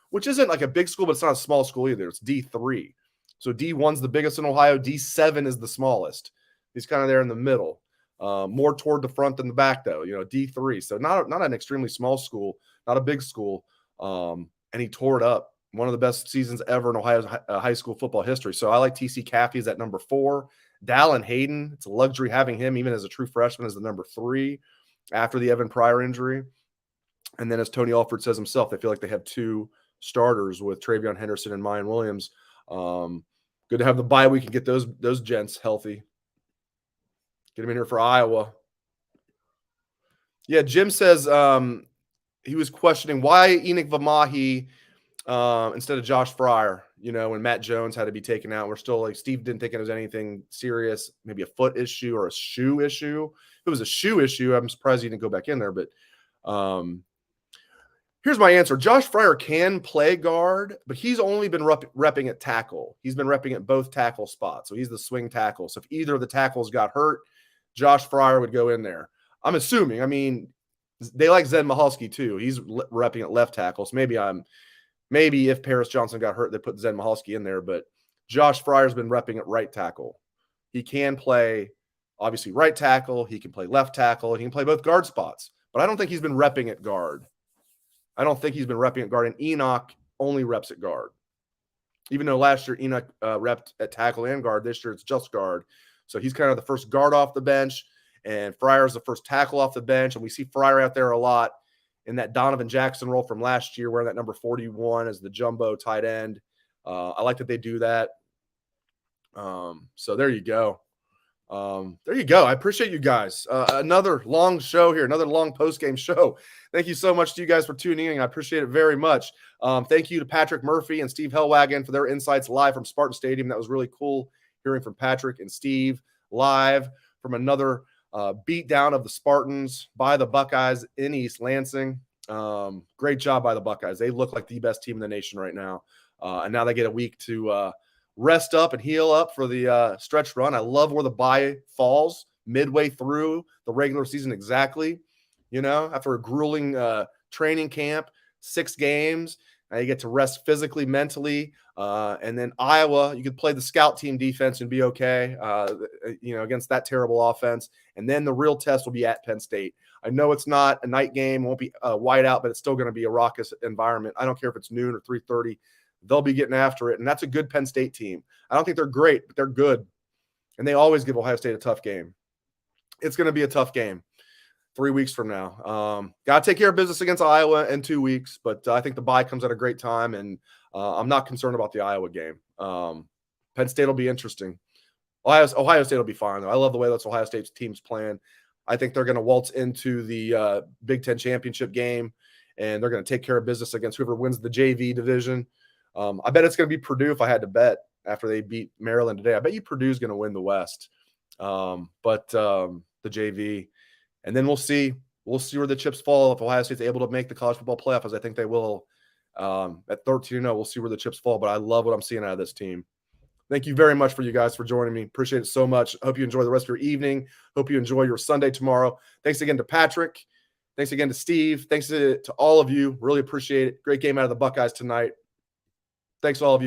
[SPEAKER 1] which isn't like a big school, but it's not a small school either. It's D3. So D1's the biggest in Ohio. D7 is the smallest. He's kind of there in the middle. More toward the front than the back, though. D3. So not an extremely small school, not a big school. And he tore it up. One of the best seasons ever in Ohio's high school football history. So I like T.C. Caffey at number 4. Dallin Hayden, it's a luxury having him even as a true freshman, as the number 3 after the Evan Pryor injury. And then, as Tony Alford says himself, they feel like they have 2 starters with Travion Henderson and Mayan Williams. Good to have the bye week and get those gents healthy. Get him in here for Iowa. Yeah, Jim says he was questioning why Enoch Vamahi instead of Josh Fryer, when Matt Jones had to be taken out. We're still Steve didn't think it was anything serious, maybe a foot issue or a shoe issue. If it was a shoe issue, I'm surprised he didn't go back in there. But here's my answer. Josh Fryer can play guard, but he's only been repping at tackle. He's been repping at both tackle spots. So he's the swing tackle. So if either of the tackles got hurt, Josh Fryer would go in there. I'm assuming. They like Zen Mahalski too. He's repping at left tackle. So maybe if Paris Johnson got hurt, they put Zen Mahalski in there. But Josh Fryer's been repping at right tackle. He can play obviously right tackle. He can play left tackle. He can play both guard spots. But I don't think he's been repping at guard. And Enoch only reps at guard. Even though last year Enoch repped at tackle and guard, this year it's just guard. So he's kind of the first guard off the bench, and Fryer's the first tackle off the bench. And we see Fryer out there a lot in that Donovan Jackson role from last year, wearing that number 41 as the jumbo tight end. I like that they do that. So there you go. I appreciate you guys. Another long show here, another long post-game show. Thank you so much to you guys for tuning in. I appreciate it very much. Thank you to Patrick Murphy and Steve Hellwagon for their insights live from Spartan Stadium. That was really cool hearing from Patrick and Steve live from another beatdown of the Spartans by the Buckeyes in East Lansing. Great job by the Buckeyes. They look like the best team in the nation right now. And now they get a week to rest up and heal up for the stretch run. I love where the bye falls midway through the regular season exactly. After a grueling training camp, 6 games, you get to rest physically, mentally. And then Iowa, you could play the scout team defense and be okay, against that terrible offense. And then the real test will be at Penn State. I know it's not a night game, won't be white out, but it's still going to be a raucous environment. I don't care if it's noon or 3:30. They'll be getting after it. And that's a good Penn State team. I don't think they're great, but they're good. And they always give Ohio State a tough game. It's going to be a tough game 3 weeks from now. Got to take care of business against Iowa in 2 weeks, but I think the bye comes at a great time, and I'm not concerned about the Iowa game. Penn State will be interesting. Ohio State will be fine, though. I love the way that's Ohio State's team's playing. I think they're going to waltz into the Big Ten championship game, and they're going to take care of business against whoever wins the JV division. I bet it's going to be Purdue if I had to bet after they beat Maryland today. I bet you Purdue's going to win the West, but the JV. And then we'll see where the chips fall if Ohio State's able to make the college football playoff, as I think they will. At 13-0, we'll see where the chips fall. But I love what I'm seeing out of this team. Thank you very much for you guys for joining me. Appreciate it so much. Hope you enjoy the rest of your evening. Hope you enjoy your Sunday tomorrow. Thanks again to Patrick. Thanks again to Steve. Thanks to all of you. Really appreciate it. Great game out of the Buckeyes tonight. Thanks to all of you.